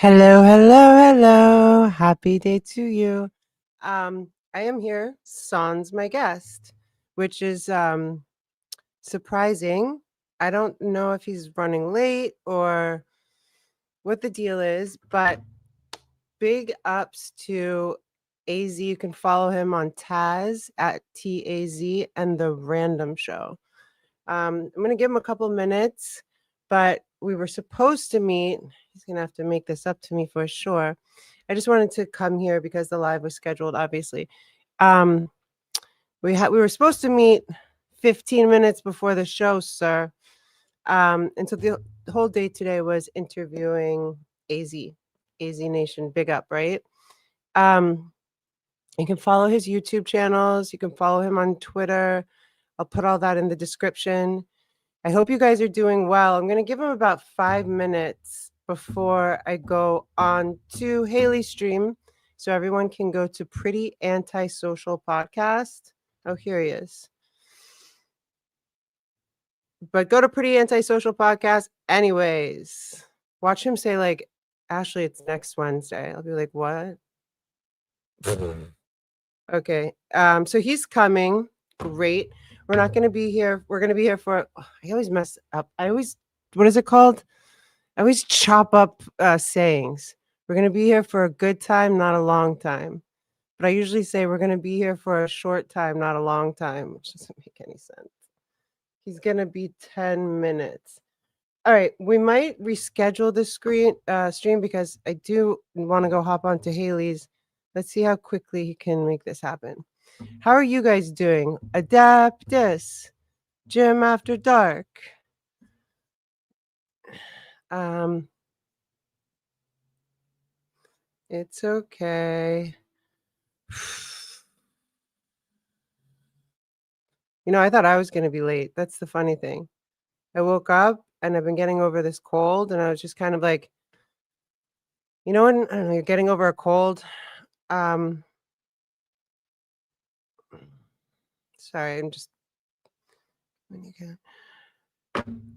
Hello, hello, hello. Happy day to you. I am here, sans my guest, which is surprising. I don't know if he's running late or what the deal is, but big ups to AZ. You can follow him on Taz at TAZ and The Random Show. I'm going to give him a couple minutes, but we were supposed to meet. He's going to have to make this up to me for sure. I just wanted to come here because the live was scheduled, obviously. Um, we were supposed to meet 15 minutes before the show, sir. And so the whole day today was interviewing AZ, AZ Nation, big up, right? Um, you can follow his YouTube channels. You can follow him on Twitter. I'll put all that in the description. I hope you guys are doing well. I'm going to give him about 5 minutes before I go on to Haley's stream so everyone can go to Pretty Antisocial Podcast. Oh, here he is. But go to Pretty Antisocial Podcast anyways. Watch him say, like, Ashley, it's next Wednesday. I'll be like, what? Okay. So he's coming. Great. We're not going to be here. We're going to be here for, I always mess up. What is it called? I always chop up sayings. We're going to be here for a good time, not a long time. But I usually say we're going to be here for a short time, not a long time, which doesn't make any sense. He's going to be 10 minutes. All right. We might reschedule the stream because I do want to go hop onto Haley's. Let's see how quickly he can make this happen. How are you guys doing? Adaptus, Gym After Dark. It's okay. You know, I thought I was going to be late. That's the funny thing. I woke up and I've been getting over this cold, and I was just kind of like, you know, when I don't know, you're getting over a cold. Sorry, I'm just when you can,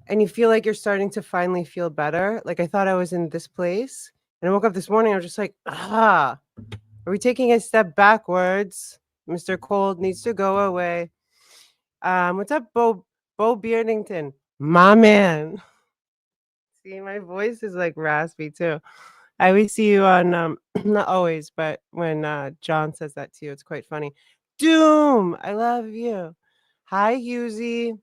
and you feel like you're starting to finally feel better. Like I thought I was in this place, and I woke up this morning. I was just like, are we taking a step backwards? Mr. Cold needs to go away. What's up, Bo Beardington? My man. See, my voice is like raspy too. I always see you on not always, but when John says that to you, it's quite funny. Doom, I love you. Hi, Husey.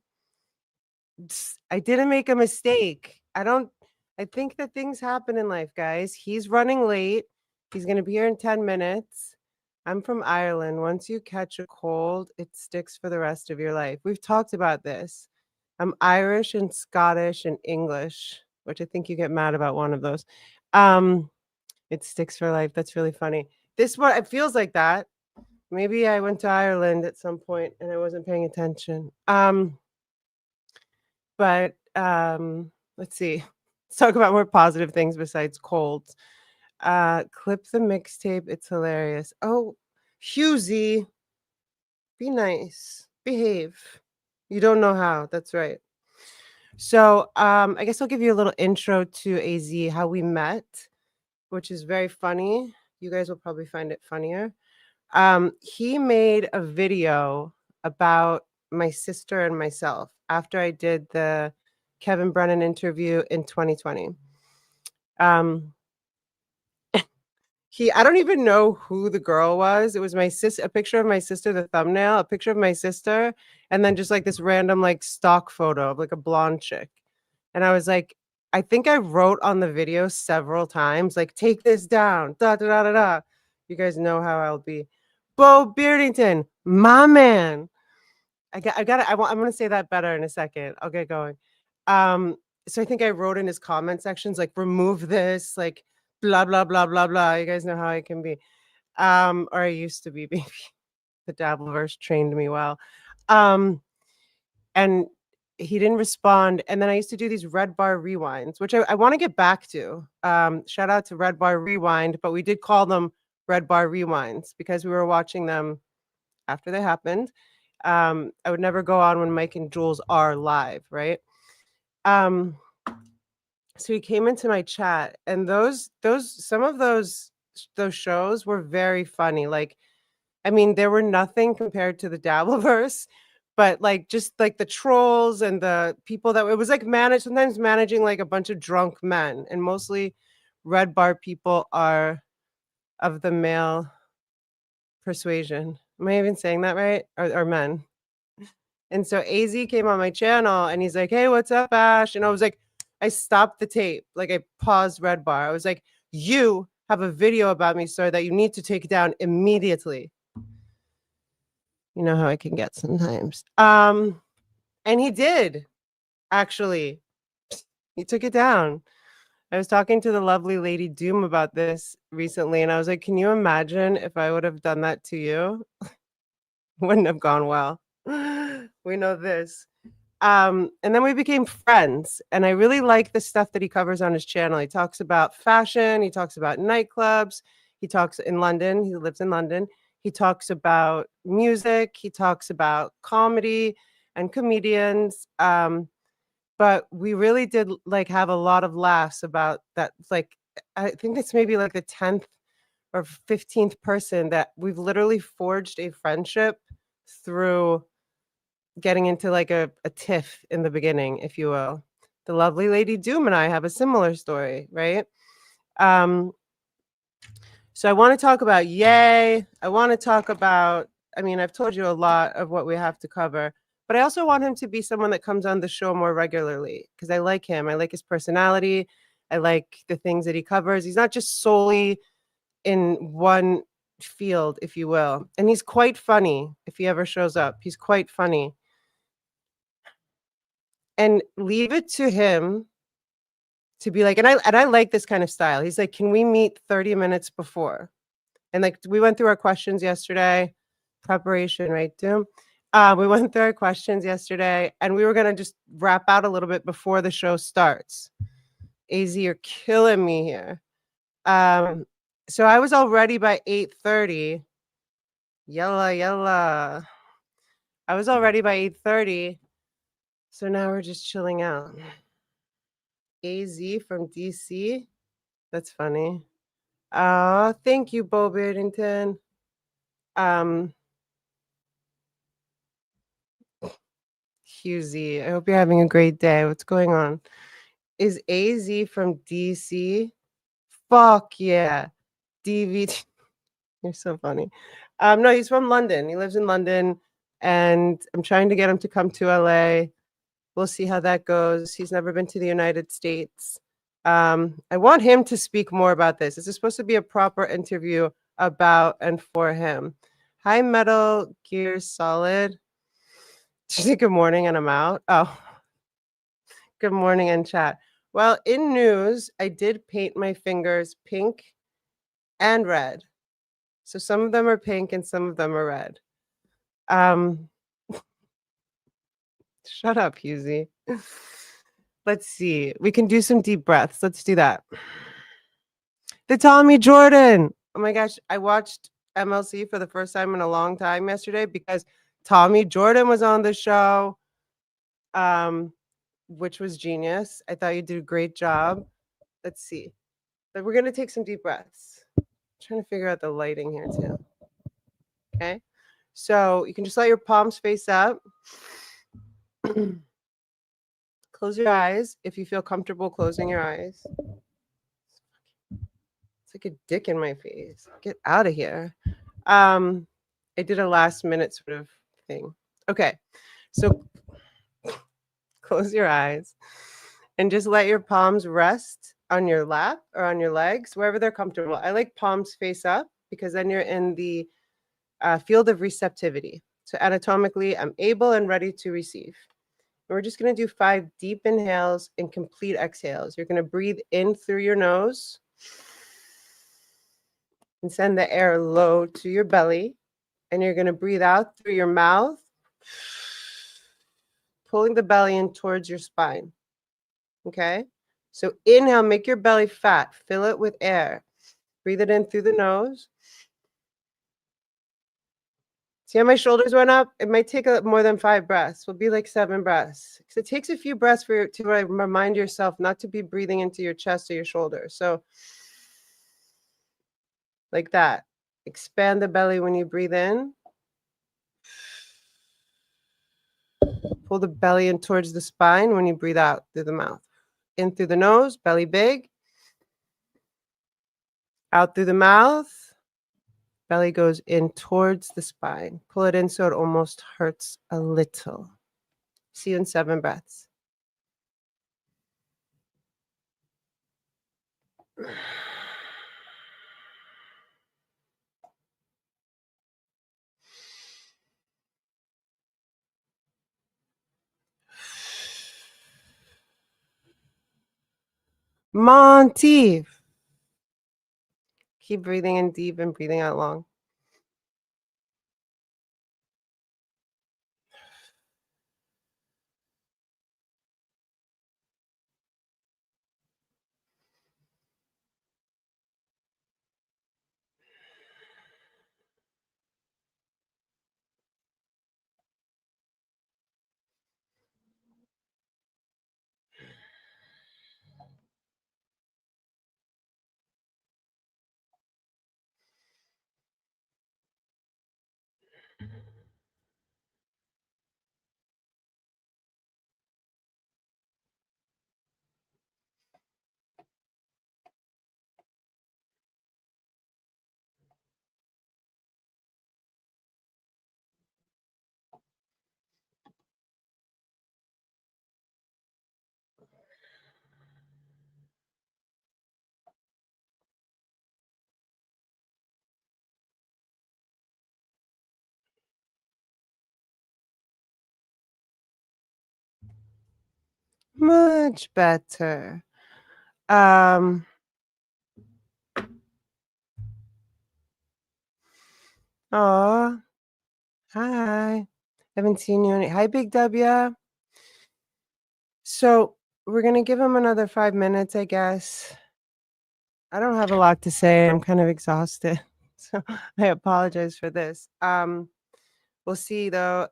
I didn't make a mistake. I think that things happen in life, guys. He's running late. He's gonna be here in 10 minutes. I'm from Ireland. Once you catch a cold, it sticks for the rest of your life. We've talked about this. I'm Irish and Scottish and English, which I think you get mad about one of those. It sticks for life. That's really funny. This one, it feels like that. Maybe I went to Ireland at some point and I wasn't paying attention. But let's see. Let's talk about more positive things besides colds. Clip the mixtape. It's hilarious. Oh, Husey, be nice. Behave. You don't know how. That's right. So I guess I'll give you a little intro to AZ, how we met, which is very funny. You guys will probably find it funnier. He made a video about my sister and myself after I did the Kevin Brennan interview in 2020. I don't even know who the girl was. It was my a picture of my sister, the thumbnail, a picture of my sister, and then just like this random like stock photo of like a blonde chick. And I was like, I think I wrote on the video several times, like, take this down, da da da da da. You guys know how I'll be. Bo Beardington, my man. I'm gonna say that better in a second. I'll get going. So I think I wrote in his comment sections, like, remove this, like, blah, blah, blah, blah, blah. You guys know how I can be. Or I used to be, baby. The Dabbleverse trained me well. And he didn't respond. And then I used to do these Red Bar rewinds, which I want to get back to. Shout out to Red Bar Rewind, but we did call them Red Bar Rewinds because we were watching them after they happened. I would never go on when Mike and Jules are live, right? So he came into my chat, and some of those shows were very funny. Like, I mean, there were nothing compared to the Dabbleverse, but like just like the trolls and the people that it was like sometimes managing like a bunch of drunk men, and mostly red bar people are of the male persuasion. Am I even saying that right? Or men? And so AZ came on my channel and he's like, "Hey, what's up, Ash?" And I was like, I stopped the tape. Like I paused Red Bar. I was like, "You have a video about me, sir, that you need to take down immediately." You know how I can get sometimes. And he did, actually. He took it down. I was talking to the lovely Lady Doom about this recently, and I was like, "Can you imagine if I would have done that to you?" Wouldn't have gone well. We know this. And then we became friends, and I really like the stuff that he covers on his channel. He talks about fashion, he talks about nightclubs, he talks in London, he lives in London. He talks about music, he talks about comedy and comedians. But we really did like have a lot of laughs about that. Like, I think it's maybe like the 10th or 15th person that we've literally forged a friendship through getting into like a tiff in the beginning, if you will. The lovely Lady Doom and I have a similar story, right? Um, so I want to talk about Yay. I want to talk about, I mean, I've told you a lot of what we have to cover, but I also want him to be someone that comes on the show more regularly because I like him. I like his personality. I like the things that he covers. He's not just solely in one field, if you will. And he's quite funny if he ever shows up. He's quite funny. And leave it to him to be like, and I like this kind of style. He's like, "Can we meet 30 minutes before?" And like we went through our questions yesterday, preparation, right, Doom? We went through our questions yesterday, and we were gonna just wrap out a little bit before the show starts. AZ, you're killing me here. So I was all ready by 8:30. Yalla yalla. I was all ready by 8:30. So now we're just chilling out. AZ from DC. That's funny. Thank you, Bo Beardington. Husey, I hope you're having a great day. What's going on? Is AZ from DC? Fuck yeah. DVD. You're so funny. No, he's from London. He lives in London, and I'm trying to get him to come to LA. We'll see how that goes. He's never been to the United States. I want him to speak more about this. This is supposed to be a proper interview about and for him. Hi, Metal Gear Solid. Did you say good morning and I'm out? Oh, good morning in chat. Well, in news, I did paint my fingers pink and red. So some of them are pink and some of them are red. Shut up, Husey. Let's see. We can do some deep breaths. Let's do that. The Tommy Jordan. Oh my gosh, I watched MLC for the first time in a long time yesterday because Tommy Jordan was on the show, which was genius. I thought you did a great job. Let's see. But we're gonna take some deep breaths. I'm trying to figure out the lighting here too. Okay. So you can just let your palms face up. Close your eyes if you feel comfortable closing your eyes. It's like a dick in my face. Get out of here. I did a last minute sort of thing. Okay. So close your eyes and just let your palms rest on your lap or on your legs, wherever they're comfortable. I like palms face up because then you're in the field of receptivity. So anatomically, I'm able and ready to receive. And we're just going to do 5 deep inhales and complete exhales. You're going to breathe in through your nose and send the air low to your belly. And you're going to breathe out through your mouth, pulling the belly in towards your spine. Okay? So inhale, make your belly fat, fill it with air. Breathe it in through the nose. See how my shoulders went up? It might take more than 5 breaths. We'll be like 7 breaths. Because it takes a few breaths for you to remind yourself not to be breathing into your chest or your shoulders. So like that. Expand the belly when you breathe in. Pull the belly in towards the spine when you breathe out through the mouth. In through the nose, belly big. Out through the mouth. Belly goes in towards the spine. Pull it in so it almost hurts a little. See you in 7 breaths. Monty. Keep breathing in deep and breathing out long. Much better. Oh, hi. Haven't seen you hi, Big W. So we're gonna give him another 5 minutes, I guess. I don't have a lot to say. I'm kind of exhausted. So I apologize for this. We'll see though.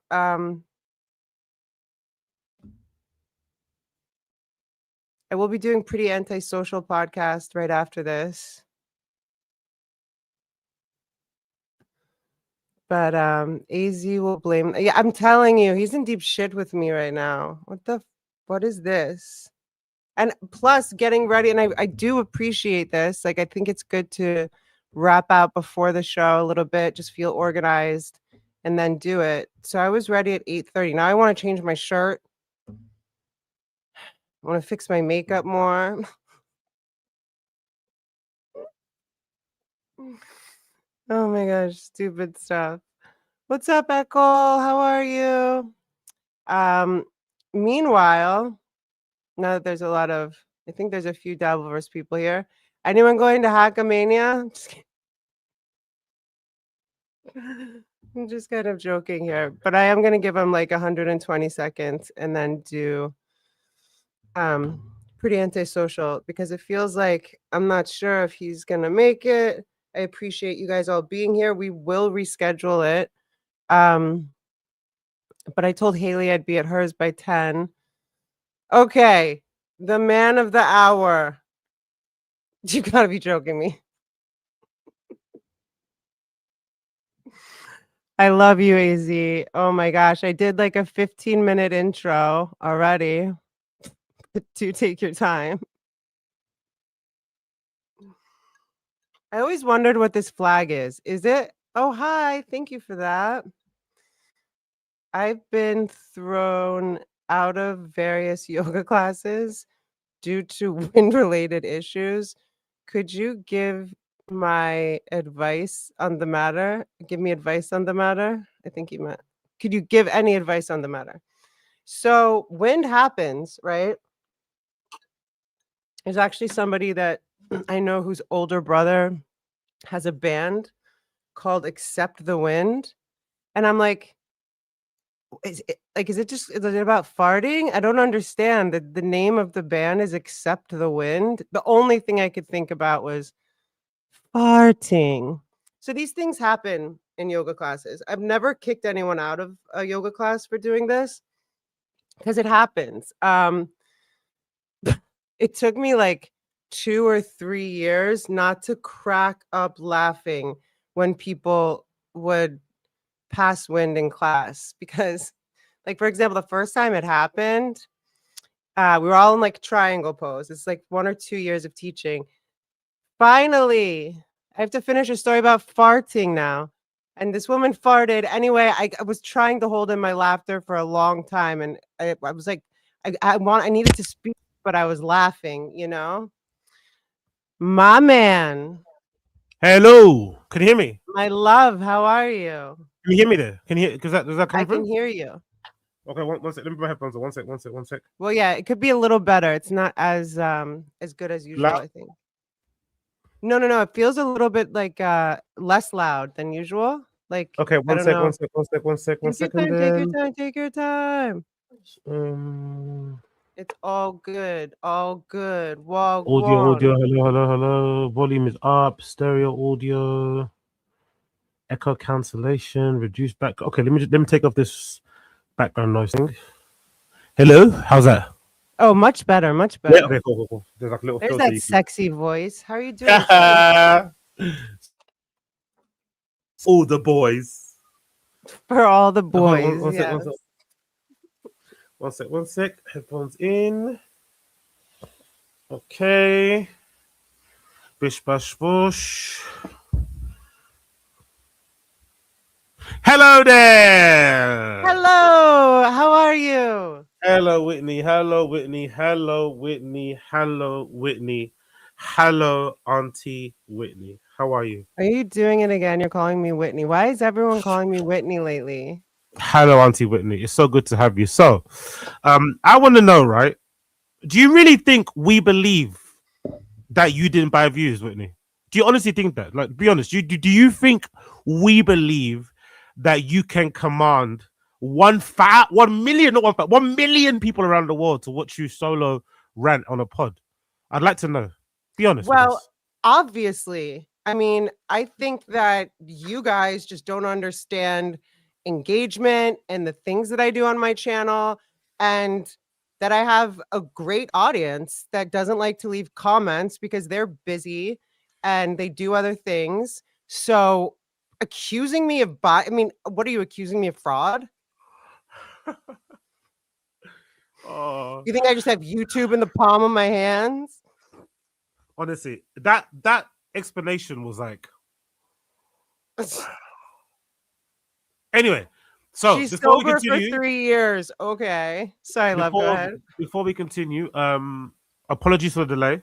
I will be doing pretty antisocial podcast right after this. But AZ will blame. Yeah, I'm telling you, he's in deep shit with me right now. What is this? And plus getting ready, and I do appreciate this. Like I think it's good to wrap out before the show a little bit, just feel organized and then do it. So I was ready at 8:30. Now I want to change my shirt. I want to fix my makeup more. Oh my gosh, stupid stuff. What's up, Echo? How are you? Um, Meanwhile, now that there's I think there's a few Dabbleverse people here. Anyone going to Hackamania? Just kidding. I'm just kind of joking here, but I am gonna give him like 120 seconds and then do pretty antisocial because it feels like I'm not sure if he's gonna make it. I appreciate you guys all being here. We will reschedule it. But I told Haley I'd be at hers by 10. Okay, the man of the hour. You gotta be joking me. I love you, AZ. Oh my gosh, I did like a 15-minute intro already. To take your time. I always wondered what this flag is. Is it? Oh, hi. Thank you for that. I've been thrown out of various yoga classes due to wind-related issues. Could you give my advice on the matter? Give me advice on the matter? I think you meant. Could you give any advice on the matter? So wind happens, right? There's actually somebody that I know whose older brother has a band called Accept the Wind. And I'm like, is it about farting? I don't understand. The name of the band is Accept the Wind. The only thing I could think about was farting. So these things happen in yoga classes. I've never kicked anyone out of a yoga class for doing this because it happens. It took me like 2 or 3 years not to crack up laughing when people would pass wind in class because, like, for example, the first time it happened, we were all in like triangle pose. It's like 1 or 2 years of teaching. Finally, I have to finish a story about farting now. And this woman farted. Anyway, I was trying to hold in my laughter for a long time. And I was like, I needed to speak, but I was laughing, you know? My man, Hello, can you hear me? my love, how are you? Can you hear me there? Can you hear? Does that come I can through? hear you. Okay, one sec. Let me put my headphones on. One sec. Well, yeah, it could be a little better. It's not as good as usual, Loud. I think. No, no, no. It feels a little bit like less loud than usual. Like, Okay, I one don't sec. know. One Take your second. time, take your time, take your time. Um, It's all good, all good. Walk audio. one. Hello. Volume is up. Stereo audio. Echo cancellation. Reduce back. Okay, let me take off this background noise thing. Hello, how's that? Oh, much better, much Yeah. better. Okay, cool. There's like a little There's filter that you can. sexy voice. How are you doing today? All the boys. For all the Hold on, boys, yes. one sec. Headphones in. Okay. Bish bash bush. Hello there. Hello, how are you? Hello, Whitney. Hello, Whitney. Hello, Whitney. Hello, Whitney. Hello, Auntie Whitney. How are you? Are you doing it again? You're calling me Whitney. Why is everyone calling me Whitney lately? Hello, Auntie Whitney. It's so good to have you. So, I want to know, right? Do you really think we believe that you didn't buy views, Whitney? Do you honestly think that? Like, be honest. Do you think we believe that you can command 1 million, not 1 million people around the world to watch you solo rant on a pod? I'd like to know. Be honest with Well, us. obviously. I mean, I think that you guys just don't understand engagement and the things that I do on my channel, and that I have a great audience that doesn't like to leave comments because they're busy and they do other things. So accusing me of I mean, what are you accusing me of fraud? Oh, You think I just have YouTube in the palm of my hands? honestly, that explanation was like. Anyway, so She's before we sober for continue, 3 years. Okay. Sorry, love, go before ahead. before we continue, apologies for the delay.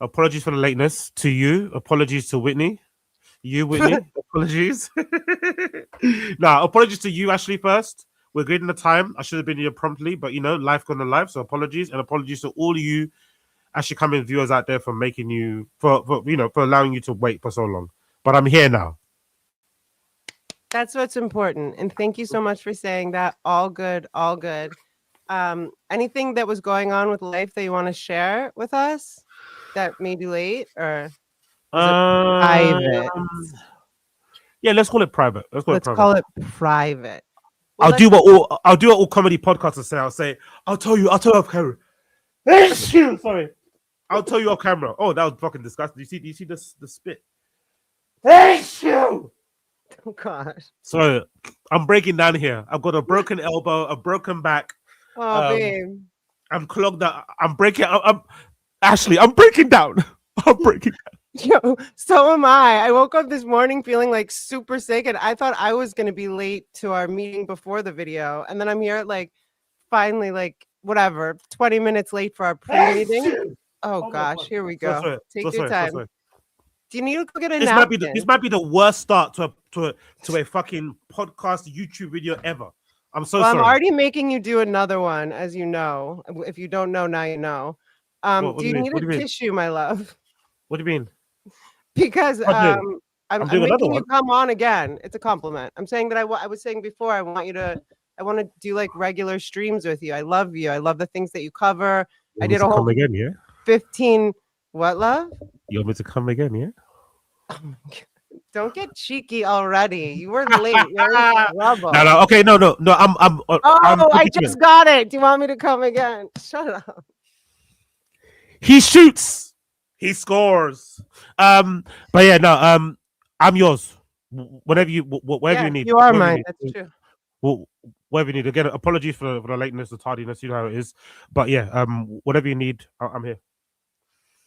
Apologies for the lateness to you. Apologies to Whitney. You, Whitney. Apologies. Nah, apologies to you, Ashley, first. We're good in the time. I should have been here promptly, but you know, life gone to life. So apologies. And apologies to all of you actually coming viewers out there for making you for for allowing you to wait for so long. But I'm here now. That's what's important. And thank you so much for saying that. All good, all good. Anything that was going on with life that you want to share with us that made you late, or is it private? Um yeah, let's call it private. Let's call it Let's private. call it private. Well, let's I'll do what all comedy podcasters say. I'll tell you off camera. Sorry. I'll tell you off camera. Oh, that was fucking disgusting. Do you see the spit? oh gosh. So I'm breaking down here. I've got a broken elbow, a broken back. Oh Um, babe. I'm clogged up. I'm breaking. I'm Ashley. I'm breaking down. I'm breaking down. Yo, so am I. I woke up this morning feeling like super sick, and I thought I was gonna be late to our meeting before the video. And then I'm here at like finally, like whatever, 20 minutes late for our pre-meeting. Oh Oh my gosh, god. here we So go. sorry. Take your time. So sorry. Do you need to go get a This might be the napkin? worst start to a fucking podcast YouTube video ever. I'm so Well, I'm sorry. already making you do another one, as you know. If you don't know, now you know. What Do do you you mean? need What a do you mean? tissue, my love? What do you mean? Because I'm doing. I'm I'm doing another making you one. come on again. It's a compliment. I'm saying that I was saying before, I want to do like regular streams with you. I love you. I love the things that you cover. You I want me did to a come whole again? Yeah. 15, what, love? You want me to come again? Yeah. Oh my God. Don't get cheeky already. You were late. You're in trouble. No. Okay, no. I'm Oh, I just got it. Do you want me to come again? Shut up. He shoots. He scores. But yeah, no. I'm yours. Whatever you Yeah, need. you are whatever mine. need. That's true. Whatever you need. Again, apologies for the lateness, the tardiness. You know how it is. But yeah, whatever you need, I'm here.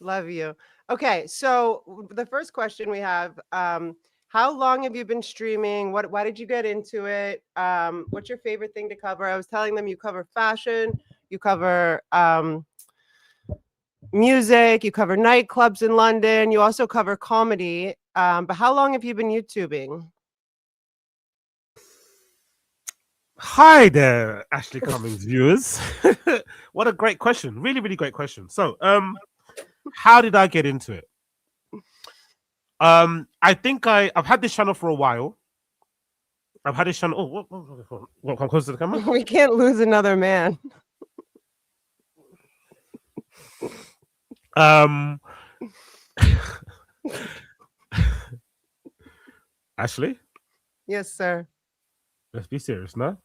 Love you. Okay, so the first question we have, how long have you been streaming? Why did you get into it? What's your favorite thing to cover? I was telling them you cover fashion, you cover music, you cover nightclubs in London, you also cover comedy. But how long have you been YouTubing? Hi there, Ashley Cummings viewers. What a great question. Really, really great question. So, how did I get into it? I think I've had this channel for a while. I've had this channel. What come close to the camera? We can't lose another man. Ashley, Yes, sir. let's be serious now.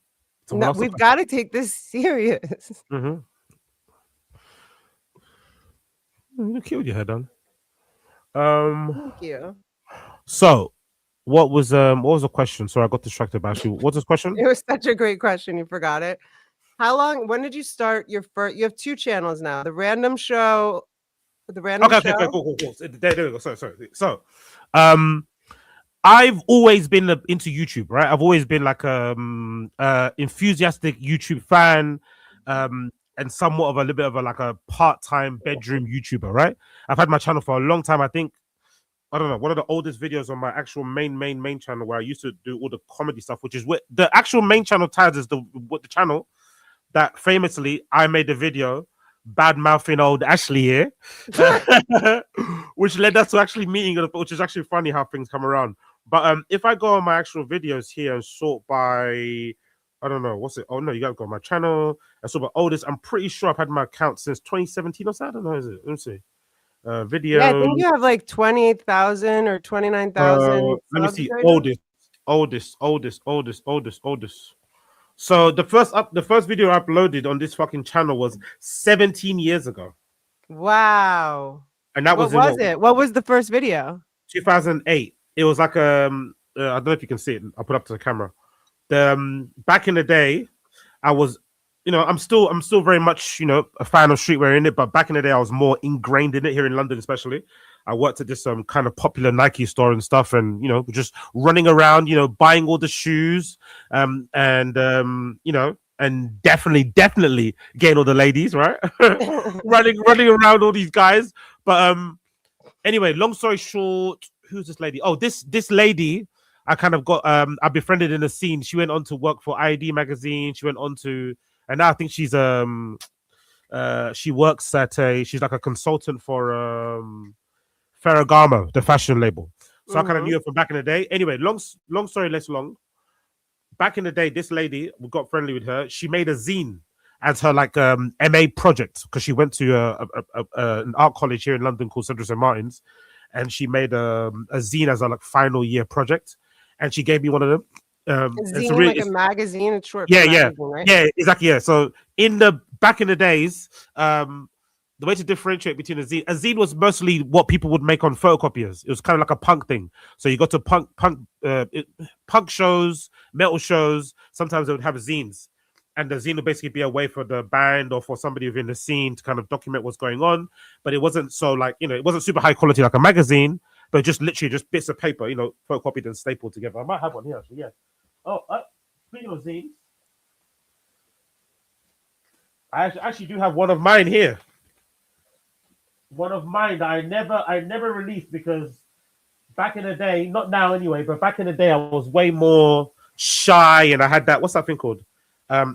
No, we've got to take this serious. You killed your head on. Thank you. So, what was the question? Sorry, I got distracted by Ashley. What's this question? It was such a great question. You forgot it. When did you start your first? You have two channels now. The Random Show. Okay, cool. There we go. Sorry. So, I've always been into YouTube, right? I've always been like enthusiastic YouTube fan, and somewhat of a little bit of a part-time bedroom YouTuber, right? I've had my channel for a long time. I think, I don't know, one of the oldest videos on my actual main channel where I used to do all the comedy stuff, which is what the actual main channel tags is the channel that famously I made the video bad mouthing old Ashley here, which led us to actually meeting, which is actually funny how things come around. But if I go on my actual videos here and sort by, I don't know, what's it? Oh no, you gotta go on my channel and sort by oldest. I'm pretty sure I've had my account since 2017 or so. I don't know, is it? Let me see. Video. Yeah, I think you have like 28,000 or 29,000. Let me see. Oldest. So the first video I uploaded on this fucking channel was 17 years ago. Wow. And that what was it? What was the first video? 2008. It was like I don't know if you can see it. I'll put it up to the camera. Back in the day, I was, I'm still very much, a fan of streetwear in it, but back in the day I was more ingrained in it here in London, especially. I worked at this kind of popular Nike store and stuff, and just running around, buying all the shoes, and definitely getting all the ladies, right? running around all these guys. But anyway, long story short, who's this lady? Oh, this lady I kind of got I befriended in the scene. She went on to work for ID magazine. She went on to, and now I think she's she works at she's like a consultant for Ferragamo, the fashion label. So I kind of knew her from back in the day. Anyway, long story less long. Back in the day, this lady, we got friendly with her. She made a zine as her MA project because she went to an art college here in London called Central St. Martin's, and she made a zine as a final year project, and she gave me one of them. A zine, like a magazine, it's short. Yeah, right? Yeah, exactly. Yeah. So back in the days, the way to differentiate between a zine was mostly what people would make on photocopiers. It was kind of like a punk thing. So you got to punk shows, metal shows. Sometimes they would have zines, and the zine would basically be a way for the band or for somebody within the scene to kind of document what's going on. But it wasn't so it wasn't super high quality like a magazine, but just literally just bits of paper, photocopied and stapled together. I might have one here actually. Yeah. Oh, speaking of zines, I actually do have one of mine here. One of mine that I never released because back in the day, not now anyway, but back in the day I was way more shy and I had that, what's that thing called? I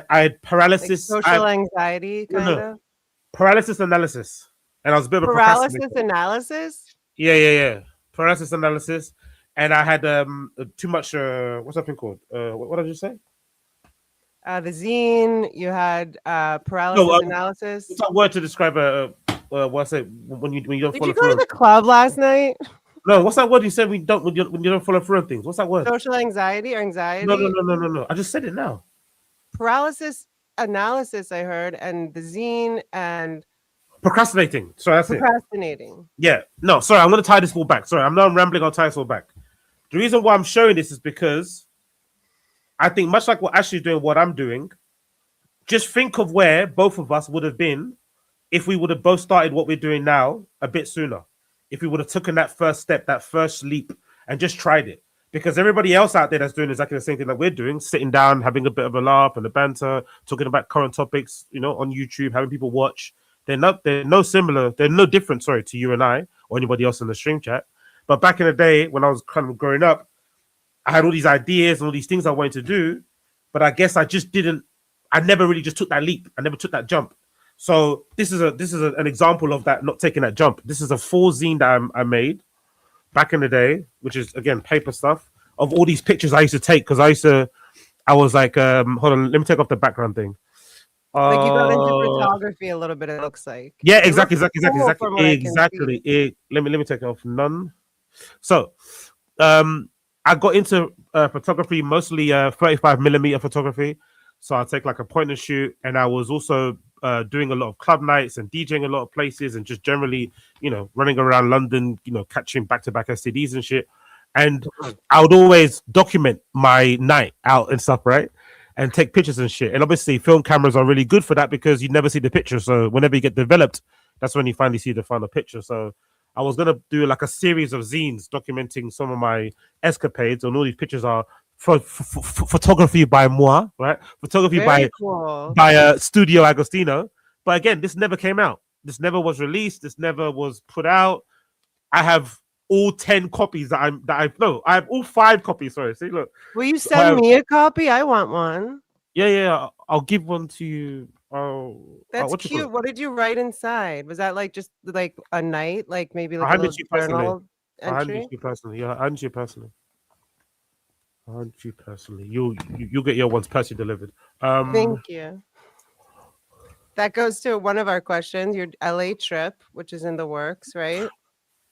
had paralysis. Like social anxiety kind of? Paralysis analysis. And I was a bit of a paralysis analysis? Yeah. Paralysis analysis. And I had too much what's that thing called? What did you say? The zine, you had paralysis analysis. What's that word to describe what's it when you don't Did follow you go to the club last night? No, what's that word you said we don't when you don't follow through on things? What's that word? Social anxiety or No, anxiety? no. I just said it now. Paralysis analysis, I heard, and the zine and Procrastinating. Sorry, that's it. procrastinating. Yeah. No, sorry, I'm gonna tie this all back. Sorry, I'm not rambling, I'll tie this all back. The reason why I'm showing this is because I think much like what Ashley's doing, what I'm doing, just think of where both of us would have been if we would have both started what we're doing now a bit sooner. If we would have taken that first step, that first leap, and just tried it. Because everybody else out there that's doing exactly the same thing that we're doing, sitting down, having a bit of a laugh and a banter, talking about current topics, on YouTube, having people watch. They're no different, sorry, to you and I or anybody else in the stream chat. But back in the day when I was kind of growing up, I had all these ideas and all these things I wanted to do, but I guess I never really just took that leap. I never took that jump. So this is an example of that, not taking that jump. This is a full zine that I made back in the day, which is again paper stuff of all these pictures I used to take because I was like, hold on, let me take off the background thing. Like you got into photography a little bit, it looks like. Yeah, It exactly. looks cool from what I can see. Let me take it off none. So, I got into photography, mostly 35mm photography. So I take like a point and shoot, and I was also doing a lot of club nights and DJing a lot of places, and just generally, running around London, catching back-to-back STDs and shit. And I would always document my night out and stuff, right? And take pictures and shit. And obviously, film cameras are really good for that because you never see the picture. So whenever you get developed, that's when you finally see the final picture. So I was gonna do like a series of zines documenting some of my escapades, and all these pictures are photography by moi, right? Photography Very cool. by Studio Agostino. But again, this never came out. This never was released. This never was put out. I have all 10 copies I have all 5 copies. Sorry, see, look. Will you send me a copy? I want one. Yeah. I'll give one to you. That's cute. What did you write inside? Was that like just like a night, like maybe like a little journal entry? I hand it to you personally. Yeah, I hand you personally. You'll get your ones personally delivered. Thank you. That goes to one of our questions. Your LA trip, which is in the works, right?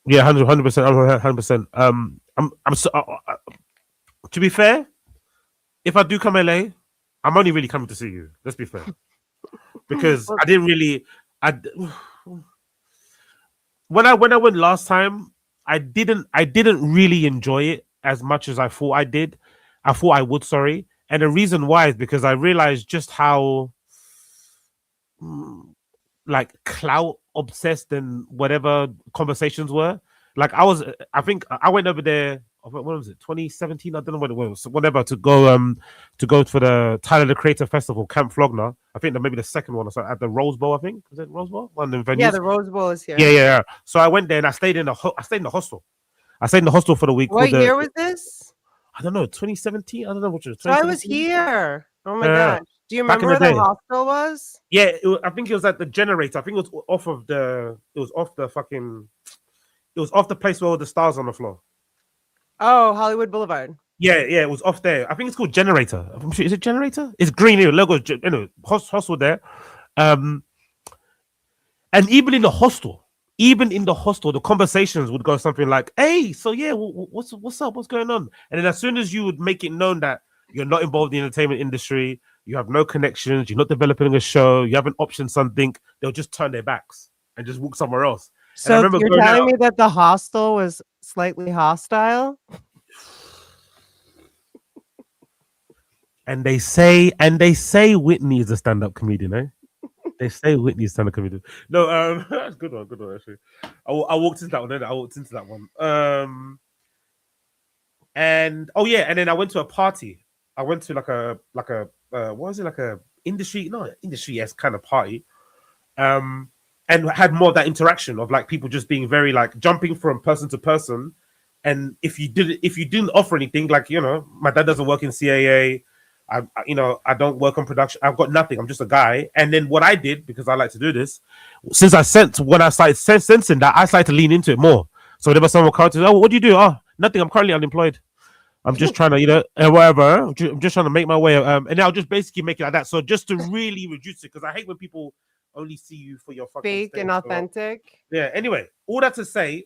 Yeah, 100%. 100%. I'm so, to be fair, if I do come LA, I'm only really coming to see you. Let's be fair, because I didn't really. When I went last time, I didn't really enjoy it as much as I thought I did. I thought I would. Sorry, and the reason why is because I realized just how like clout obsessed and whatever conversations were. Like I think I went over there. What was it? 2017? I don't know what it was. Whatever, to go for the Tyler the Creator Festival, Camp Flogner. I think that maybe the second one or so at the Rose Bowl. I think was it Rose Bowl? One of the venues. Yeah, the Rose Bowl is here. Yeah. So I went there and I stayed in the hostel. I stayed in the hostel for the week. What year was this? I don't know. 2017. I don't know which was. So I was here. Oh my gosh. Do you remember where the hostel was? Yeah, I think it was at the Generator. I think it was off of the. It was off the place where all the stars on the floor. Oh, Hollywood Boulevard. Yeah, it was off there. I think it's called Generator. I'm sure, is it Generator? It's green here. Logo, hostel there. And even in the hostel, the conversations would go something like, "Hey, so yeah, what's up? What's going on?" And then as soon as you would make it known that you're not involved in the entertainment industry, you have no connections, you're not developing a show, you haven't optioned something, they'll just turn their backs and just walk somewhere else. So you're telling me that the hostel was slightly hostile? And they say Whitney is a stand-up comedian, eh? They say Whitney's stand-up comedian. No, that's good one actually. I walked into that one. And and then I went to a party. I went to like a what was it, like a industry-esque kind of party. And had more of that interaction of like people just being very like jumping from person to person. And if you didn't offer anything, like, my dad doesn't work in CAA. I don't work on production. I've got nothing. I'm just a guy. And then what I did, because I like to do this, when I started sensing that, I started to lean into it more. So whenever someone comes to, what do you do? Oh, nothing. I'm currently unemployed. I'm just trying to, whatever. I'm just trying to make my way. And then I'll just basically make it like that. So just to really reduce it, because I hate when people only see you for your fucking Fake and stage. authentic. Yeah. Anyway, all that to say,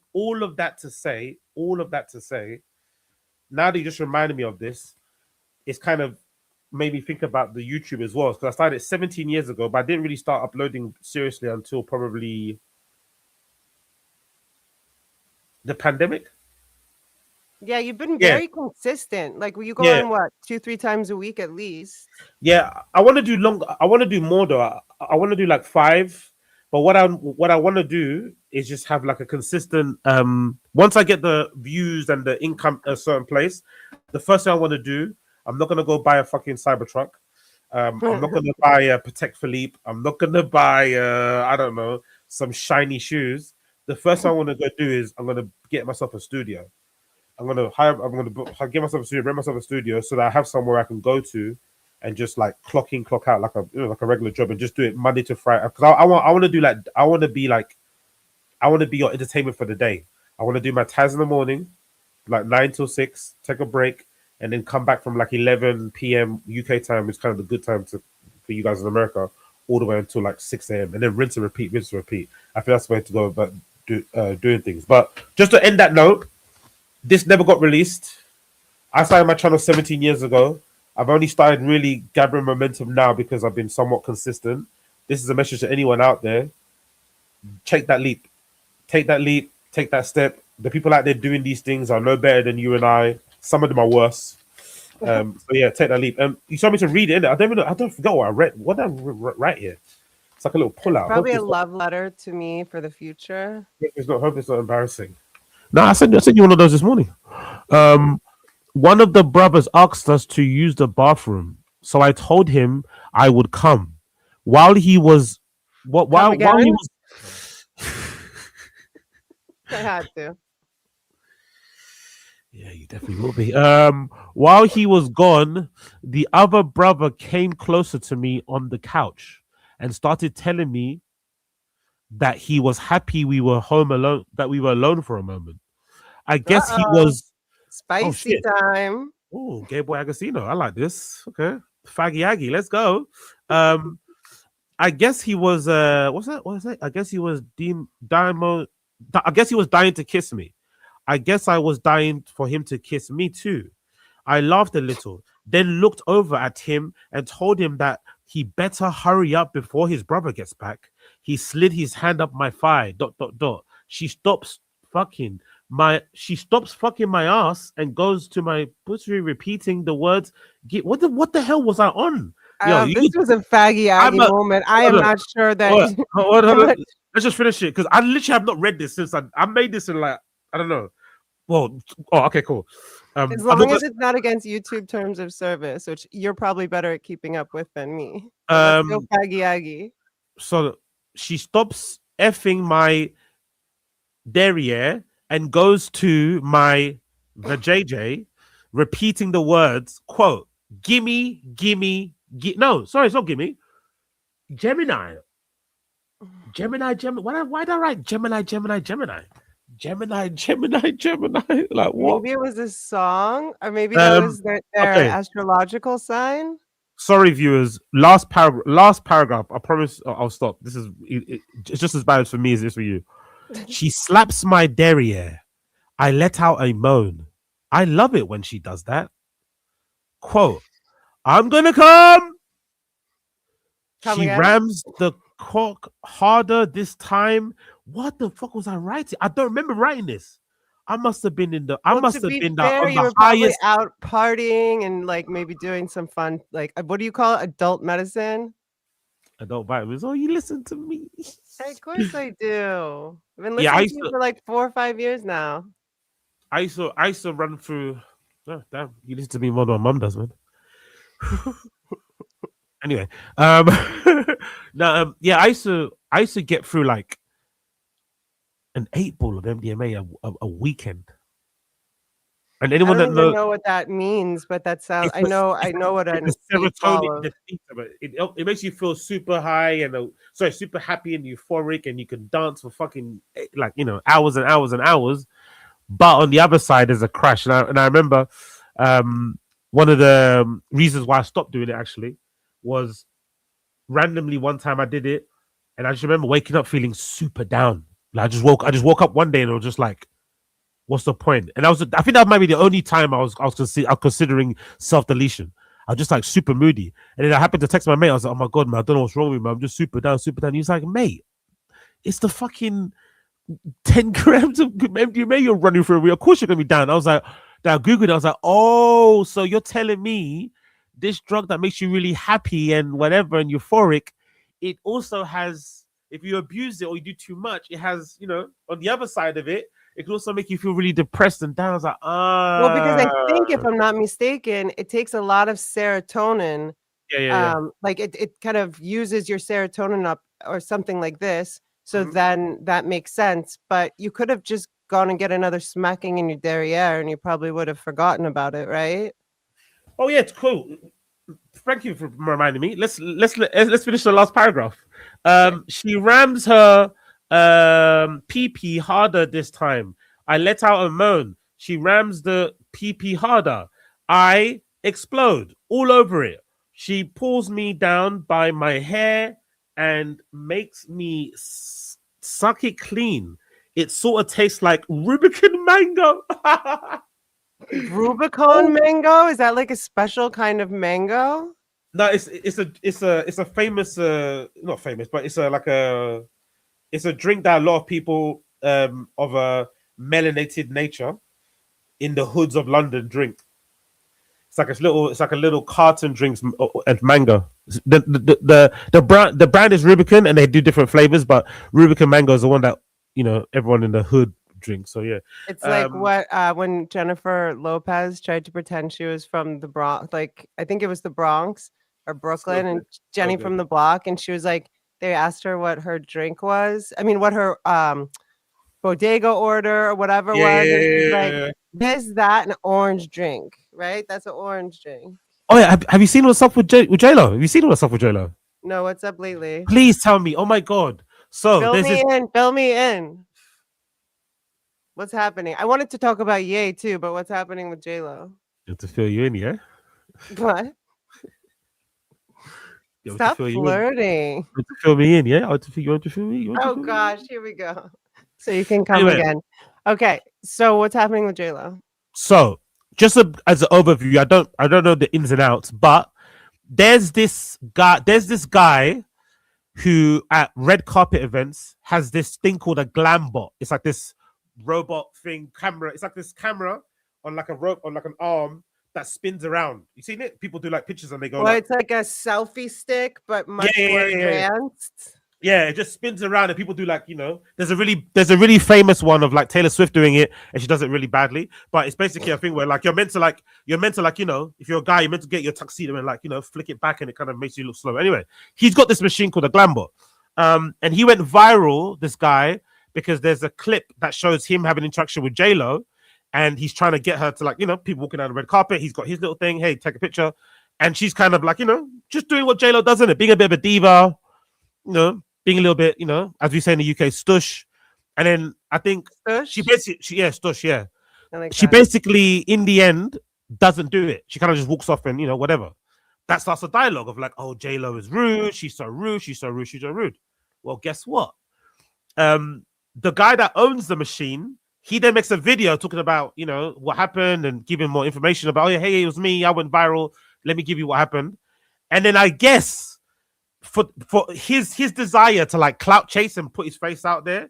now that you just reminded me of this, it's kind of made me think about the YouTube as well. Because I started 17 years ago, but I didn't really start uploading seriously until probably the pandemic. Yeah, you've been Yeah, very consistent. Like, will you go yeah, on what 2-3 times a week at least? yeah. I want to do long. I want to do more though. I want to do like 5. But what I want to do is just have like a consistent. Once I get the views and the income a certain place, the first thing I want to do, I'm not gonna go buy a fucking Cybertruck. I'm not gonna buy a Patek Philippe. I'm not gonna buy I don't know, some shiny shoes. The first thing I want to go do is I'm gonna get myself a studio. Get myself a studio, rent myself a studio, so that I have somewhere I can go to, and just like clock in, clock out like like a regular job, and just do it Monday to Friday. Because I want to do like I want to be like I want to be your entertainment for the day. I want to do my Taz in the morning, like 9 till 6, take a break, and then come back from like 11 p.m. UK time, which is kind of the good time for you guys in America, all the way until like 6 a.m. and then rinse and repeat, rinse and repeat. I think that's the way to go about doing things. But just to end that note, this never got released. I started my channel 17 years ago. I've only started really gathering momentum now because I've been somewhat consistent. This is a message to anyone out there. Take that leap. Take that leap. Take that step. The people out there doing these things are no better than you and I. Some of them are worse. So yeah, take that leap. You told me to read it. Innit? I don't forget what I read. What did I write here? It's like a little pull out. Probably a love letter to me for the future. Hope it's not embarrassing. No, I sent you one of those this morning. One of the brothers asked us to use the bathroom, so I told him I would come. While he was, while he was, I had to. yeah, you definitely will be. While he was gone, the other brother came closer to me on the couch and started telling me that he was happy we were home alone, that we were alone for a moment. I guess he was spicy time. Oh, gay boy Agostino. I like this. Okay. Faggy Aggie. Let's go. I guess he was what's that? What is it? I guess he was I guess he was dying to kiss me. I guess I was dying for him to kiss me too. I laughed a little, then looked over at him and told him that he better hurry up before his brother gets back. He slid his hand up my thigh. ... She stops fucking my ass and goes to my pussy, repeating the words. What the hell was I on? This was a faggy Aggie moment. I am not sure that. Hold on. Let's just finish it because I literally have not read this since I made this in like I don't know. Well, okay, cool. As long as it's not against YouTube terms of service, which you're probably better at keeping up with than me. Let's go faggy Aggie. So she stops effing my derriere and goes to my vajayjay, repeating the words, quote, gimme, no, sorry, it's not gimme. Gemini. Why did I write Gemini? Like what? Maybe it was a song, or maybe that was their astrological sign. Sorry, viewers. Last paragraph. I promise I'll stop. This is it's just as bad for me as it is for you. She slaps my derriere. I let out a moan. I love it when she does that. Quote, I'm gonna come. She rams the cock harder this time. What the fuck was I writing? I don't remember writing this. I must have been on the highest, out partying and like maybe doing some fun, like what do you call it? Adult medicine? Adult vitamins. Oh, you listen to me. Hey, of course I do. I've been listening to you for like 4 or 5 years now. I used to run through. Oh, damn, you listen to me more than my mum does, man. Anyway, yeah, I used to get through like an 8 ball of MDMA a weekend. And anyone I don't even know what that means, but that sounds. I know what a serotonin. It makes you feel super high and super happy and euphoric, and you can dance for fucking hours and hours and hours. But on the other side, there's a crash, and I remember one of the reasons why I stopped doing it actually was randomly one time I did it. And I just remember waking up feeling super down. Like I just woke up one day and I was just like, what's the point? And I think that might be the only time I was considering self deletion. I was just like super moody. And then I happened to text my mate. I was like, oh my God, man, I don't know what's wrong with me, man. I'm just super down, super down. He was like, mate, it's the fucking 10 grams of MDMA you're running through. Of course you're gonna be down. I was like, I googled it. I was like, oh, so you're telling me this drug that makes you really happy and whatever and euphoric, it also has, if you abuse it or you do too much, it has, on the other side of it, it can also make you feel really depressed and down. I was like, Well, because I think if I'm not mistaken, it takes a lot of serotonin. yeah. Like it kind of uses your serotonin up or something like this. So then that makes sense. But you could have just gone and get another smacking in your derriere and you probably would have forgotten about it, right? Oh yeah, it's cool. Thank you for reminding me. Let's finish the last paragraph. She rams her PP harder this time. I let out a moan. She rams the PP harder. I explode all over it. She pulls me down by my hair and makes me suck it clean. It sort of tastes like Rubicon mango. Rubicon mango? Is that like a special kind of mango? No, it's a famous not famous, but it's a drink that a lot of people of a melanated nature in the hoods of London drink. It's like a little carton drinks and mango. The brand is Rubicon and they do different flavors, but Rubicon mango is the one that everyone in the hood drinks. So yeah, it's like what when Jennifer Lopez tried to pretend she was from the Bronx, like I think it was the Bronx or Brooklyn, and Jenny from the Block, and she was like, they asked her what her drink was. I mean, what her bodega order or whatever was. And she's like, this, that, and orange drink, right? That's an orange drink. Oh yeah, have you seen what's up with J-Lo? Have you seen what's up with J-Lo? No, what's up lately? Please tell me. Oh my God. So fill me in. What's happening? I wanted to talk about Ye too, but what's happening with J-Lo? To fill you in, yeah? What? Stop flirting. To fill me in, yeah? You want to fill me? Oh gosh, here we go. So you can come again. Okay, so what's happening with J-Lo? So just as an overview, I don't know the ins and outs, but there's this guy who at red carpet events has this thing called a glam bot. It's like this robot thing camera. It's like this camera on like a rope on like an arm that spins around. You seen it? People do like pictures and they go. Well, it's like a selfie stick, but much more advanced. Yeah, it just spins around and people do like, there's a really famous one of like Taylor Swift doing it and she does it really badly. But it's basically a thing where like you're meant to like, if you're a guy, you're meant to get your tuxedo and like, flick it back and it kind of makes you look slow. Anyway, he's got this machine called a Glambot. And he went viral, this guy, because there's a clip that shows him having interaction with J-Lo and he's trying to get her to like, people walking down the red carpet. He's got his little thing. Hey, take a picture. And she's kind of like, just doing what J-Lo does in it, being a bit of a diva, being a little bit, as we say in the UK, stush. And then I think stush? she stush, yeah. Like she basically, in the end, doesn't do it. She kind of just walks off and, whatever. That starts a dialogue of like, oh, J-Lo is rude. She's so rude. She's so rude. She's so rude. Well, guess what? The guy that owns the machine, he then makes a video talking about, what happened and giving more information about, oh, yeah, hey, it was me. I went viral. Let me give you what happened. And then I guess for his desire to like clout chase and put his face out there,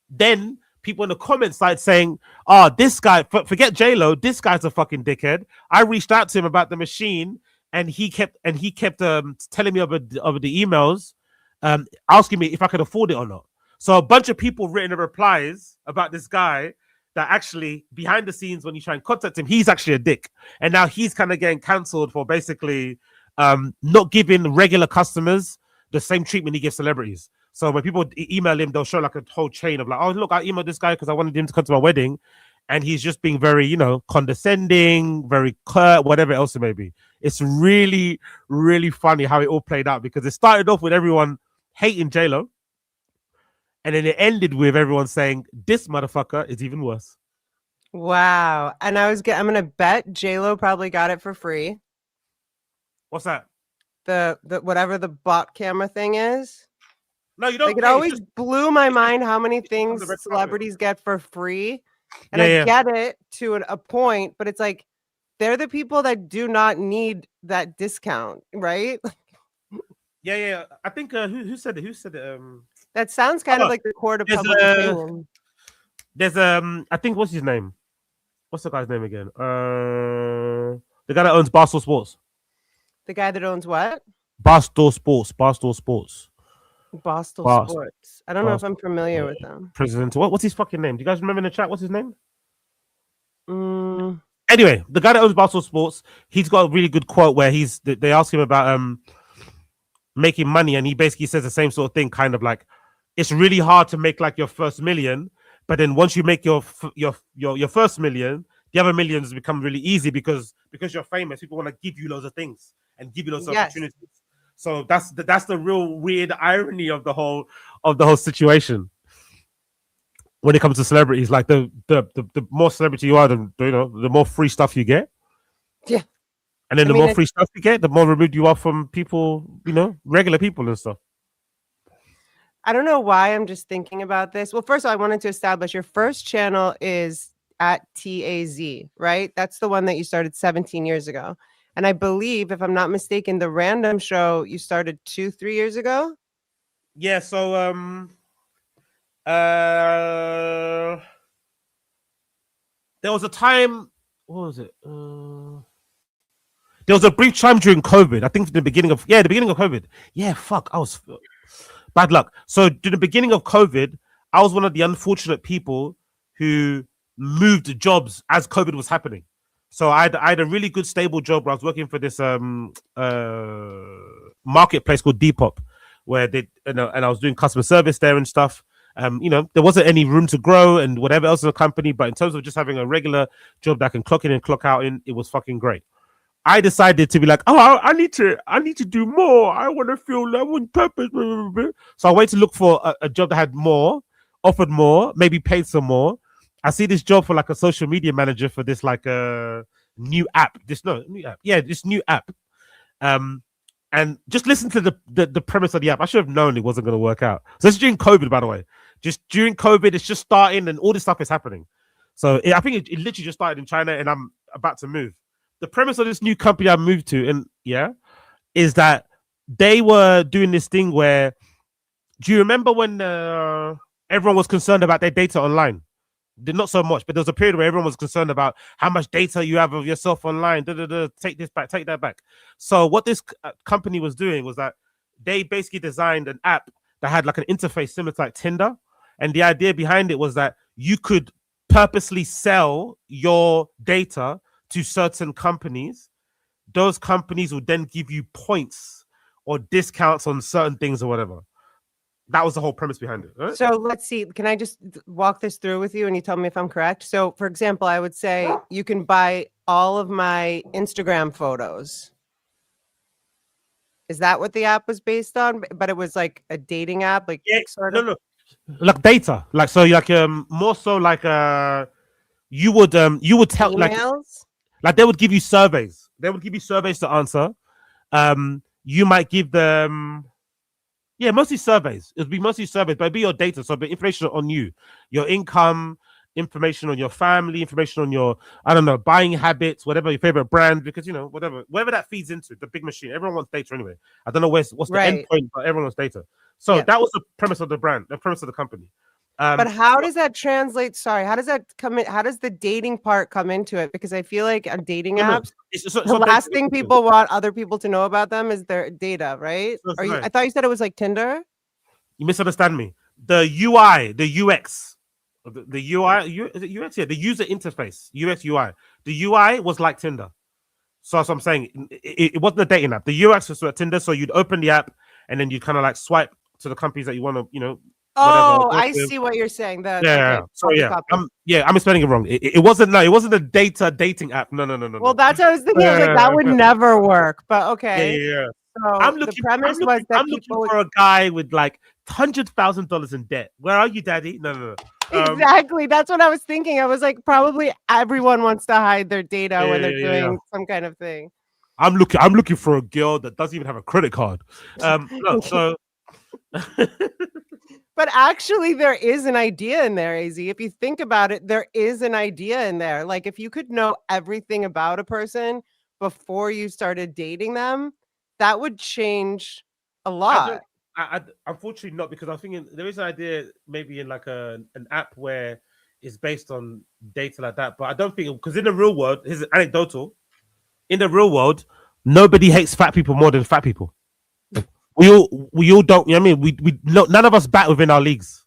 then people in the comments started saying, oh, this guy, forget J-Lo, this guy's a fucking dickhead. I reached out to him about the machine and he kept telling me over the emails, asking me if I could afford it or not. So a bunch of people written the replies about this guy that actually behind the scenes when you try and contact him, he's actually a dick. And now he's kind of getting cancelled for basically not giving regular customers the same treatment he gives celebrities. So when people email him, they'll show like a whole chain of like, oh, look, I emailed this guy because I wanted him to come to my wedding. And he's just being very, condescending, very curt, whatever else it may be. It's really, really funny how it all played out because it started off with everyone hating J-Lo. And then it ended with everyone saying, this motherfucker is even worse. Wow. And I'm going to bet J-Lo probably got it for free. What's that? The whatever the bot camera thing is. No, you don't Like, it pay. It's always just blew my mind how many it's just on things the red carpet. celebrities get for free. And Yeah, I yeah. get it to a point, but it's like they're the people that do not need that discount, right? Yeah, yeah. I think who said it? Who said it? That sounds kind of Oh, like the court of there's public opinion. there's I think what's his name? What's the guy's name again? The guy that owns Barstool Sports. The guy that owns what? Barstool Sports. Barstool Sports. Boston Bars, Sports. I don't know if Bars, I'm familiar with them. President. What's his fucking name? Do you guys remember in the chat? What's his name? Mm, Anyway, the guy that owns Barstool Sports, he's got a really good quote where they ask him about making money, and he basically says the same sort of thing, kind of like it's really hard to make like your first million, but then once you make your first million, the other millions become really easy because you're famous. People want to give you loads of things and give you loads of yes. opportunities. So that's the real weird irony of the whole situation. When it comes to celebrities, like the more celebrity you are, the more free stuff you get. Yeah. And then the more free stuff you get, the more removed you are from people, regular people and stuff. I don't know why I'm just thinking about this. Well, first of all, I wanted to establish your first channel is at TAZ, right? That's the one that you started 17 years ago. And I believe, if I'm not mistaken, the random show you started 2-3 years ago. Yeah. So there was a time. What was it? There was a brief time during COVID. I think the beginning of COVID. Yeah, fuck. I was bad luck. So during the beginning of COVID, I was one of the unfortunate people who moved jobs as COVID was happening. So I had a really good stable job where I was working for this marketplace called Depop, where and I was doing customer service there and stuff. There wasn't any room to grow and whatever else in the company, but in terms of just having a regular job that I can clock in and clock out in, it was fucking great. I decided to be like, oh, I need to do more. I want to feel that one purpose. So I went to look for a job that had more, offered more, maybe paid some more. I see this job for like a social media manager for this like new app. This new app. And just listen to the premise of the app. I should have known it wasn't going to work out. So it's during COVID, by the way. Just during COVID, it's just starting and all this stuff is happening. So I think it literally just started in China and I'm about to move. The premise of this new company I moved to, is that they were doing this thing where, do you remember when everyone was concerned about their data online? Not so much, but there was a period where everyone was concerned about how much data you have of yourself online. Take this back, take that back. So what this company was doing was that they basically designed an app that had like an interface similar to like Tinder. And the idea behind it was that you could purposely sell your data to certain companies. Those companies would then give you points or discounts on certain things or whatever. That was the whole premise behind it. Right? So let's see. Can I just walk this through with you and you tell me if I'm correct? So, for example, I would say you can buy all of my Instagram photos. Is that what the app was based on? But it was like a dating app, like sort of. No, like data, like so, like more so like you would tell emails? like they would give you surveys. They would give you surveys to answer. You might give them. Yeah, mostly surveys. It'd be mostly surveys, but it'd be your data. So, the information on you, your income, information on your family, information on your, I don't know, buying habits, whatever your favorite brand, because whatever that feeds into the big machine. Everyone wants data anyway. I don't know what's the end point, but everyone wants data. So that was the premise of the brand, the premise of the company. But how does that translate? Sorry, how does that come in? How does the dating part come into it? Because I feel like on dating apps, the last thing people want other people to know about them is their data, right? I thought you said it was like Tinder. You misunderstand me. The UI, the UX, the UI, is it UX? Yeah, the user interface, UX UI. The UI was like Tinder. So that's what I'm saying. It wasn't a dating app. The UX was like Tinder. So you'd open the app and then you kind of like swipe to the companies that you want to, Oh, I see what you're saying. I'm explaining it wrong. It wasn't a data dating app. No. Well, that's what I was thinking. I was like, that would never work. But okay. Yeah. So the premise was that I'm looking for a guy with like $100,000 in debt. Where are you, daddy? No. Exactly. That's what I was thinking. I was like, probably everyone wants to hide their data when they're doing some kind of thing. I'm looking for a girl that doesn't even have a credit card. But actually, there is an idea in there, AZ. If you think about it, there is an idea in there. Like, if you could know everything about a person before you started dating them, that would change a I don't. lot. Unfortunately not, because I'm thinking there is an idea maybe in like an app where it's based on data like that, but I don't think, because in the real world, this is anecdotal. In the real world, nobody hates fat people more than fat people. We all don't. You know what I mean? None of us bat within our leagues.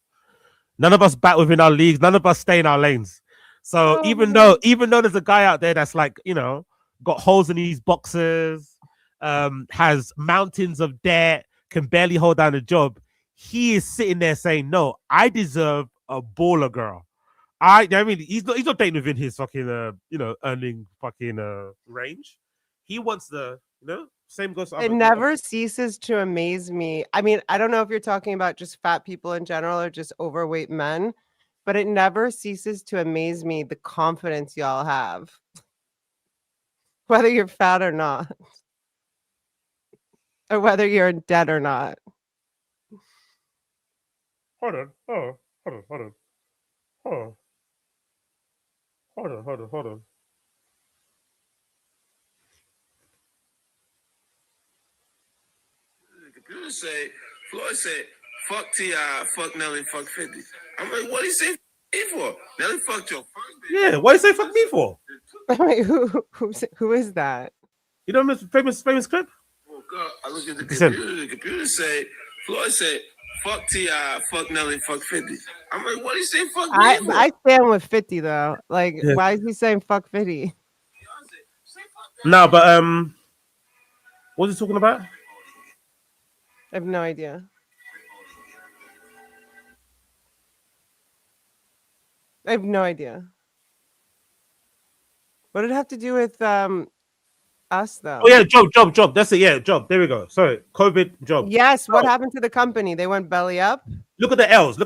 None of us bat within our leagues. None of us stay in our lanes. So Oh, even man. though there's a guy out there that's like, you know, got holes in his boxers, has mountains of debt, can barely hold down a job, he is sitting there saying, "No, I deserve a baller girl." I mean, he's not dating within his fucking earning fucking range. He wants the same goes to It other. never ceases to amaze me. I mean, I don't know if you're talking about just fat people in general or just overweight men, but it never ceases to amaze me the confidence y'all have, whether you're fat or not, or whether you're in debt or not. Hold on. Oh, hold on. Hold on. Hold on. Hold on. Hold on. Hold on. The computer say, Floyd said, fuck T.I., fuck Nelly, fuck 50. I'm like, what do you say me for? Nelly fucked your first baby. Yeah, what do you say fuck me for? Wait, who is that? You know this famous clip? Woke up, I look at the Listen. computer. The computer say, Floyd said, fuck T.I., fuck Nelly, fuck 50. I'm like, what do you say fuck me for? I stand with 50 though. Like, Yeah. why is he saying fuck 50? No, but what's he talking about? I have no idea. I have no idea. What did it have to do with us though? Oh yeah, job. That's it. Yeah, job. There we go. Sorry, COVID job. Yes. What happened to the company? They went belly up. Look at the L's.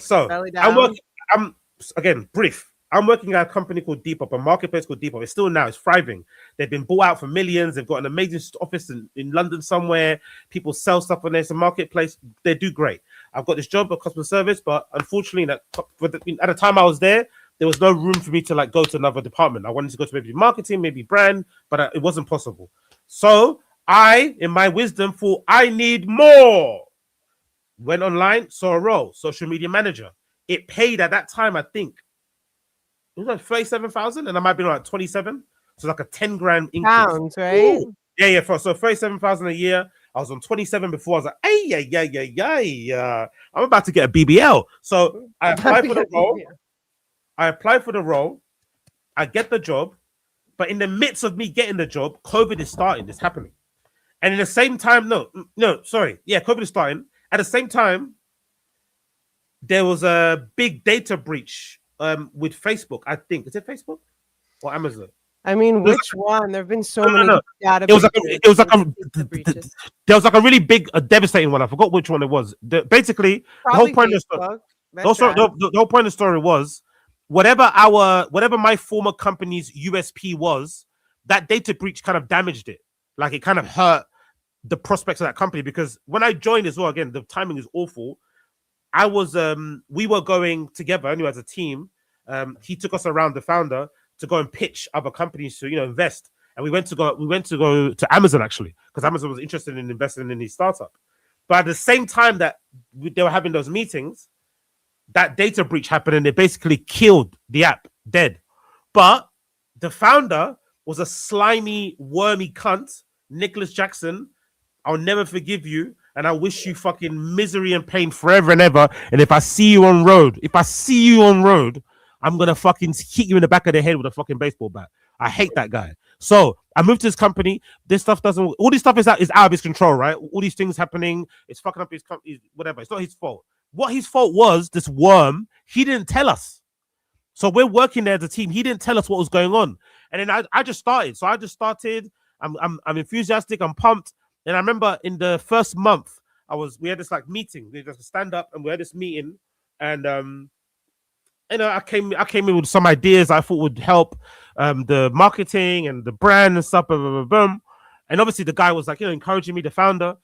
So Belly I'm down. working. I'm again brief. I'm working at a company called Depop, a marketplace called Depop. It's still now, it's thriving. They've been bought out for millions. They've got an amazing office in London somewhere. People sell stuff on there. It's a marketplace. They do great. I've got this job of customer service, but unfortunately, at the time I was there was no room for me to like go to another department. I wanted to go to maybe marketing, maybe brand, but it wasn't possible. So I, in my wisdom, thought I need more. Went online, saw a role, social media manager. It paid at that time, I think, it was like 37,000, and I might be like 27. So like a 10 grand increase. Pounds, right? Ooh. Yeah. So 37,000 a year. I was on 27 before. I was like, I'm about to get a BBL. So I applied for the role. I get the job, but in the midst of me getting the job, COVID is starting. It's happening, and in the same time, COVID is starting. At the same time, there was a big data breach with Facebook. I think is it Facebook or Amazon? I mean, which one? There have been so many data. It was there was like a really big, devastating one. I forgot which one it was. Basically, Probably the whole point Facebook. the whole point of the story was whatever my former company's USP was, that data breach kind of damaged it. Like it kind of hurt the prospects of that company, because when I joined as well, again, the timing is awful. We were going together anyway as a team. He took us around, the founder, to go and pitch other companies to invest, and we went to go to Amazon actually, because Amazon was interested in investing in his startup. But at the same time that they were having those meetings, that data breach happened, and it basically killed the app dead. But the founder was a slimy, wormy cunt, Nicholas Jackson. I'll never forgive you, and I wish you fucking misery and pain forever and ever. And if I see you on road, I'm gonna fucking hit you in the back of the head with a fucking baseball bat. I hate that guy. So I moved to this company. All this stuff is out of his control, right? All these things happening, it's fucking up his company, whatever. It's not his fault. What his fault was, this worm, he didn't tell us. So we're working there as a team. He didn't tell us what was going on. And then I just started. So I just started. I'm enthusiastic. I'm pumped. And I remember in the first month, we had this like meeting. We just stand up and we had this meeting. And I came in with some ideas I thought would help the marketing and the brand and stuff. Blah, blah, blah, blah. And obviously the guy was like, encouraging me, the founder.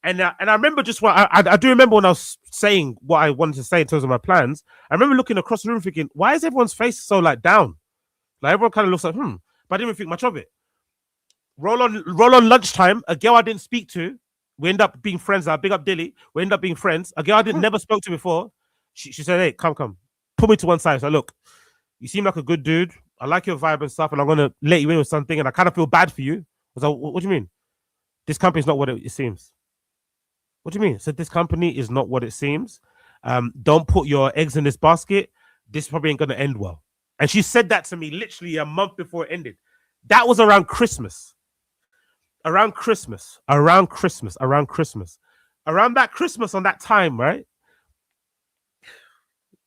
And I remember just what I do remember when I was saying what I wanted to say in terms of my plans. I remember looking across the room thinking, why is everyone's face so like down? Like everyone kind of looks like, but I didn't even think much of it. Roll on lunchtime, a girl I didn't speak to, we end up being friends. Big up Dilly. We end up being friends. A girl I didn't never spoke to before. She said, hey, come. Put me to one side. So look, you seem like a good dude. I like your vibe and stuff, and I'm gonna let you in with something, and I kind of feel bad for you. I was like, what do you mean? This company's not what it seems. What do you mean? So this company is not what it seems. Don't put your eggs in this basket. This probably ain't gonna end well. And she said that to me literally a month before it ended. That was around Christmas. Around that Christmas on that time, right?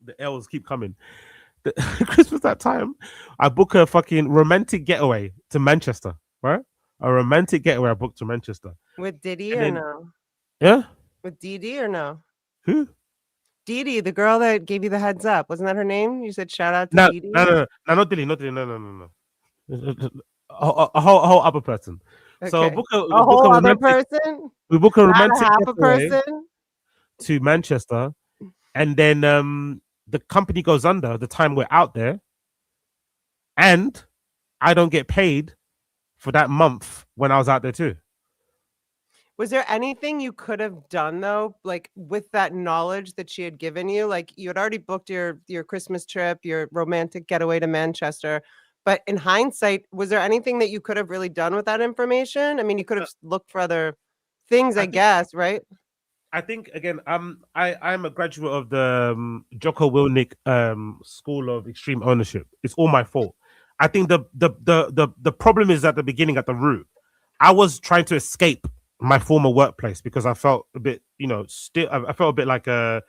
The L's keep coming. Christmas that time, I book a fucking romantic getaway to Manchester, right? A romantic getaway I booked to Manchester. With Diddy or no? Yeah? With Didi or no? Who? Didi, the girl that gave you the heads up. Wasn't that her name? You said shout out to No, Didi? no, not Dilly, no. A whole other person. Okay. So a whole other person? We book a Not romantic half a getaway person? to Manchester, and then the company goes under the time we're out there, and I don't get paid for that month when I was out there too. Was there anything you could have done though, like with that knowledge that she had given you? Like you had already booked your Christmas trip, your romantic getaway to Manchester. But in hindsight, was there anything that you could have really done with that information? I mean, you could have looked for other things, I guess, right? I think again, I'm a graduate of the Jocko Willink School of Extreme Ownership. It's all my fault. I think the problem is at the beginning, at the root. I was trying to escape my former workplace because I felt a bit, still I felt a bit like I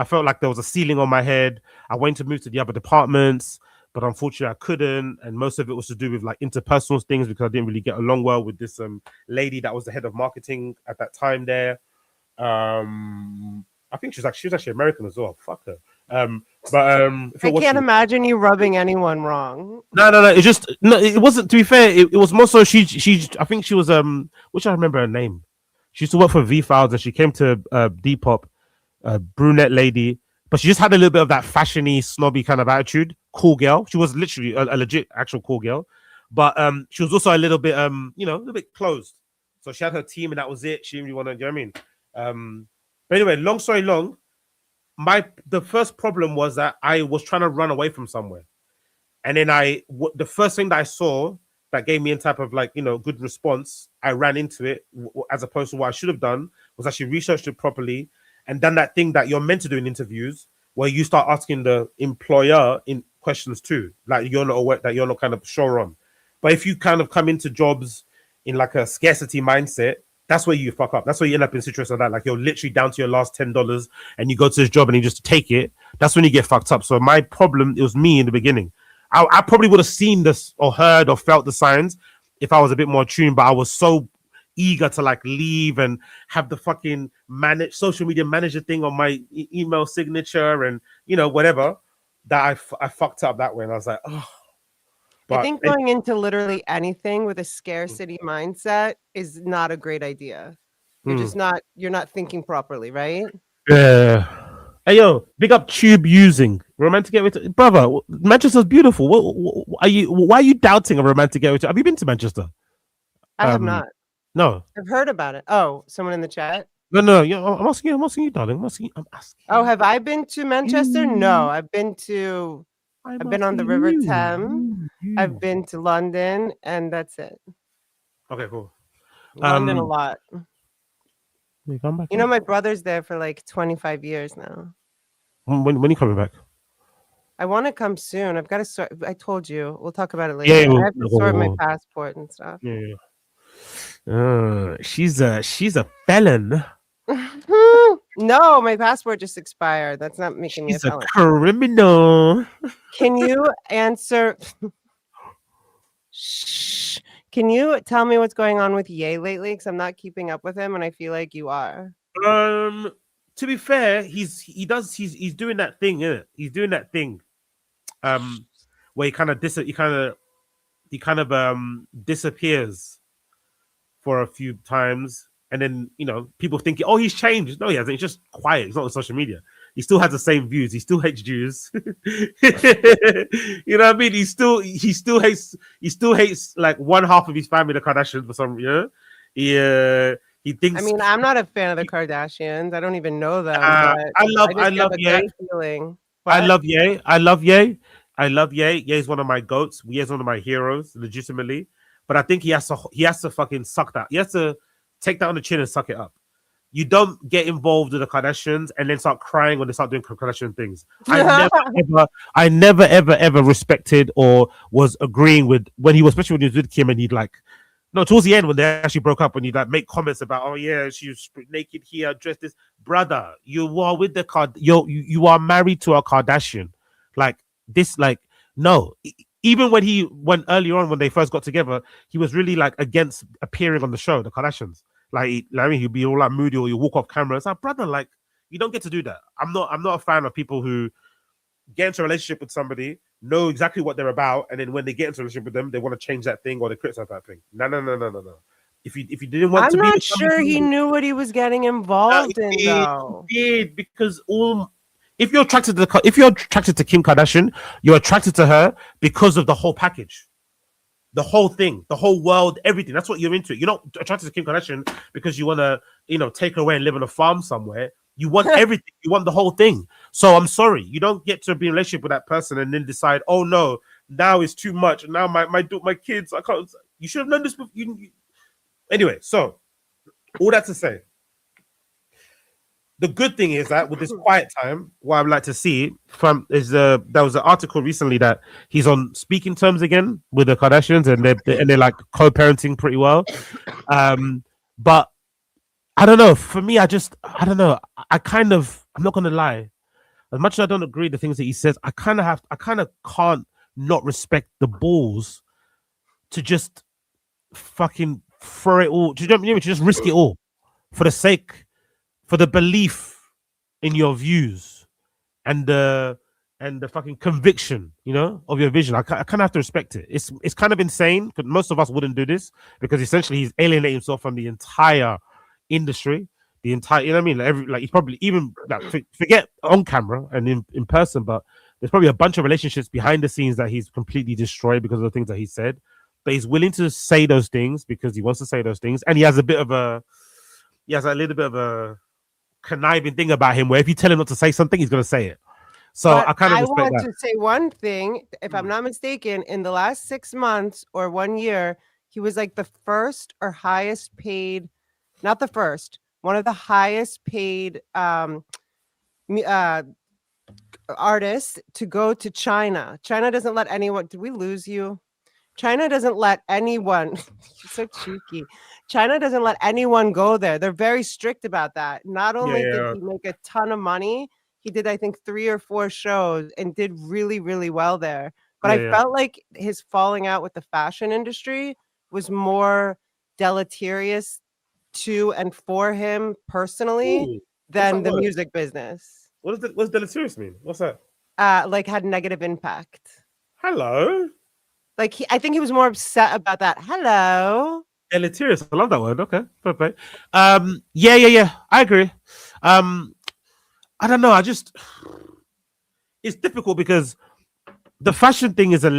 felt like there was a ceiling on my head. I went to move to the other departments, but unfortunately I couldn't, and most of it was to do with like interpersonal things because I didn't really get along well with this lady that was the head of marketing at that time there. I think she was actually American as well. Fuck her. I can't imagine you rubbing anyone wrong. No. It wasn't. To be fair, it was more so she. I think she was which I remember her name. She used to work for V Files, and she came to Depop, brunette lady, but she just had a little bit of that fashiony, snobby kind of attitude. Cool girl. She was literally a legit, actual cool girl, but she was also a little bit a little bit closed. So she had her team, and that was it. She didn't really want to. You know what I mean? But anyway, long story long. The first problem was that I was trying to run away from somewhere, and then the first thing that I saw that gave me a type of good response, I ran into it, as opposed to what I should have done was actually researched it properly and done that thing that you're meant to do in interviews, where you start asking the employer in questions too, like you're not aware, that you're not kind of sure on. But if you kind of come into jobs in like a scarcity mindset, that's where you fuck up. That's where you end up in situations like that. Like you're literally down to your last $10 and you go to this job and you just take it. That's when you get fucked up. So my problem, it was me in the beginning. I probably would have seen this or heard or felt the signs if I was a bit more tuned, but I was so eager to like leave and have the fucking social media manager thing on my email signature and whatever, that I fucked up that way. And I was like, oh. But I think going into literally anything with a scarcity mindset is not a great idea. You're just you're not thinking properly, right? Yeah. Hey, yo, big up Tube using romantic getaway. Brother, Manchester's beautiful. Why are you doubting a romantic getaway? Have you been to Manchester? I have not. No. I've heard about it. Oh, someone in the chat? No. I'm asking you, darling. I'm asking you. Oh, have I been to Manchester? No, I've been on the River Thames. I've been to London, and that's it. Okay, cool. London a lot. Come back. My brother's there for like 25 years now. When are you coming back? I want to come soon. I've got to sort. I told you. We'll talk about it later. Yeah, I have to sort my passport and stuff. Yeah. She's a felon. No, my passport just expired. That's not making me a felon. She's a criminal. Can you answer? Shh. Can you tell me what's going on with Ye lately? Because I'm not keeping up with him, and I feel like you are. To be fair, he's doing that thing, isn't it? He's doing that thing. Where he kind of disappears for a few times, and then people think, oh, he's changed. No, he hasn't. He's just quiet. He's not on social media. He still has the same views. He still hates Jews. You know what I mean? He still hates like one half of his family, the Kardashians, for some he thinks. I mean, I'm not a fan of the Kardashians. I don't even know them. But I love Ye. Feeling. I love Ye. I love Ye. Ye is one of my goats. Ye is one of my heroes, legitimately. But I think he has to fucking suck that. He has to take that on the chin and suck it up. You don't get involved with the Kardashians and then start crying when they start doing Kardashian things. I never ever respected or was agreeing with especially when he was with Kim, and he'd like, no, towards the end when they actually broke up, when he'd like make comments about, oh yeah, she was naked here, dressed this. Brother, you are with the you are married to a Kardashian. Like this, like, no. Even when he went earlier on, when they first got together, he was really like against appearing on the show, the Kardashians. Like, I mean, he'd be all like moody, or you walk off camera. It's like, brother, like, you don't get to do that. I'm not a fan of people who get into a relationship with somebody, know exactly what they're about, and then when they get into a relationship with them, they want to change that thing or they criticize that thing. No. If you didn't want I'm to, not sure he knew what he was getting involved in, though. He did, because if you're attracted to Kim Kardashian, you're attracted to her because of the whole package, the whole thing, the whole world, everything. That's what you're into. You're not attracted to Kim Kardashian because you want to, take her away and live on a farm somewhere. You want everything. You want the whole thing. So I'm sorry, you don't get to be in a relationship with that person and then decide, oh no, now it's too much. Now my kids, I can't. You should have known this before. Anyway, so all that to say, the good thing is that with this quiet time, what I'd like to see there was an article recently that he's on speaking terms again with the Kardashians, and they're like co-parenting pretty well. But I don't know. For me, I don't know. I'm not gonna lie. As much as I don't agree with the things that he says, I kind of can't not respect the balls to just fucking throw it all. To just risk it all for the belief in your views and the fucking conviction, of your vision. I kind of have to respect it. It's kind of insane because most of us wouldn't do this, because essentially he's alienating himself from the entire industry, the entire, you know what I mean? Like he's probably even forget on camera and in person, but there's probably a bunch of relationships behind the scenes that he's completely destroyed because of the things that he said. But he's willing to say those things because he wants to say those things, and he has a little bit of a conniving thing about him where if you tell him not to say something, he's going to say it. So I kind of respect that. I want to say one thing. If I'm not mistaken, in the last 6 months or 1 year, he was like the first or highest paid, not the first, one of the highest paid artists to go to China. China doesn't let anyone. Did we lose you? China doesn't let anyone. You're so cheeky. China doesn't let anyone go there. They're very strict about that. Not only did he make a ton of money, he did, I think, 3 or 4 shows and did really, really well there. But I felt like his falling out with the fashion industry was more deleterious to and for him personally than the music business. What's deleterious mean? What's that? Like had negative impact. Hello. Like I think he was more upset about that. Hello. Deleterious. I love that word. Okay, perfect. Yeah. I agree. I don't know. It's difficult because the fashion thing is the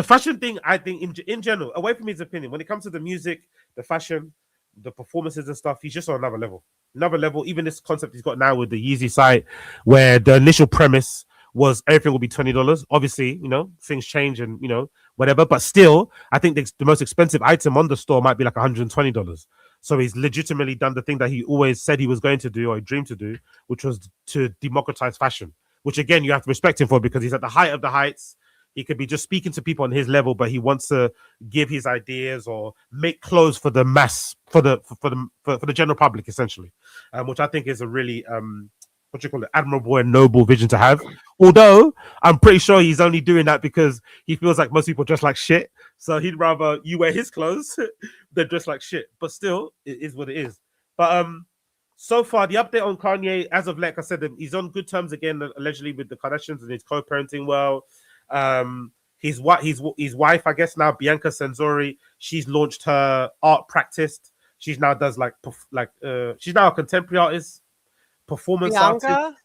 fashion thing. I think in general, away from his opinion, when it comes to the music, the fashion, the performances and stuff, he's just on another level. Even this concept he's got now with the Yeezy site, where the initial premise was everything will be $20. Obviously, things change and whatever, but still, I think the most expensive item on the store might be like $120. So he's legitimately done the thing that he always said he was going to do, or he dreamed to do, which was to democratize fashion. Which again, you have to respect him for, because he's at the height of the heights. He could be just speaking to people on his level, but he wants to give his ideas or make clothes for the mass, for the general public, essentially, which I think is a really admirable and noble vision to have. Although I'm pretty sure he's only doing that because he feels like most people dress like shit, so he'd rather you wear his clothes than dress like shit. But still, it is what it is. But so far the update on Kanye, as of like I said, he's on good terms again, allegedly, with the Kardashians, and he's co-parenting well. his wife, I guess now, Bianca Censori, she's launched her art practice. She's now does she's now a contemporary artist, performance artist. Bianca?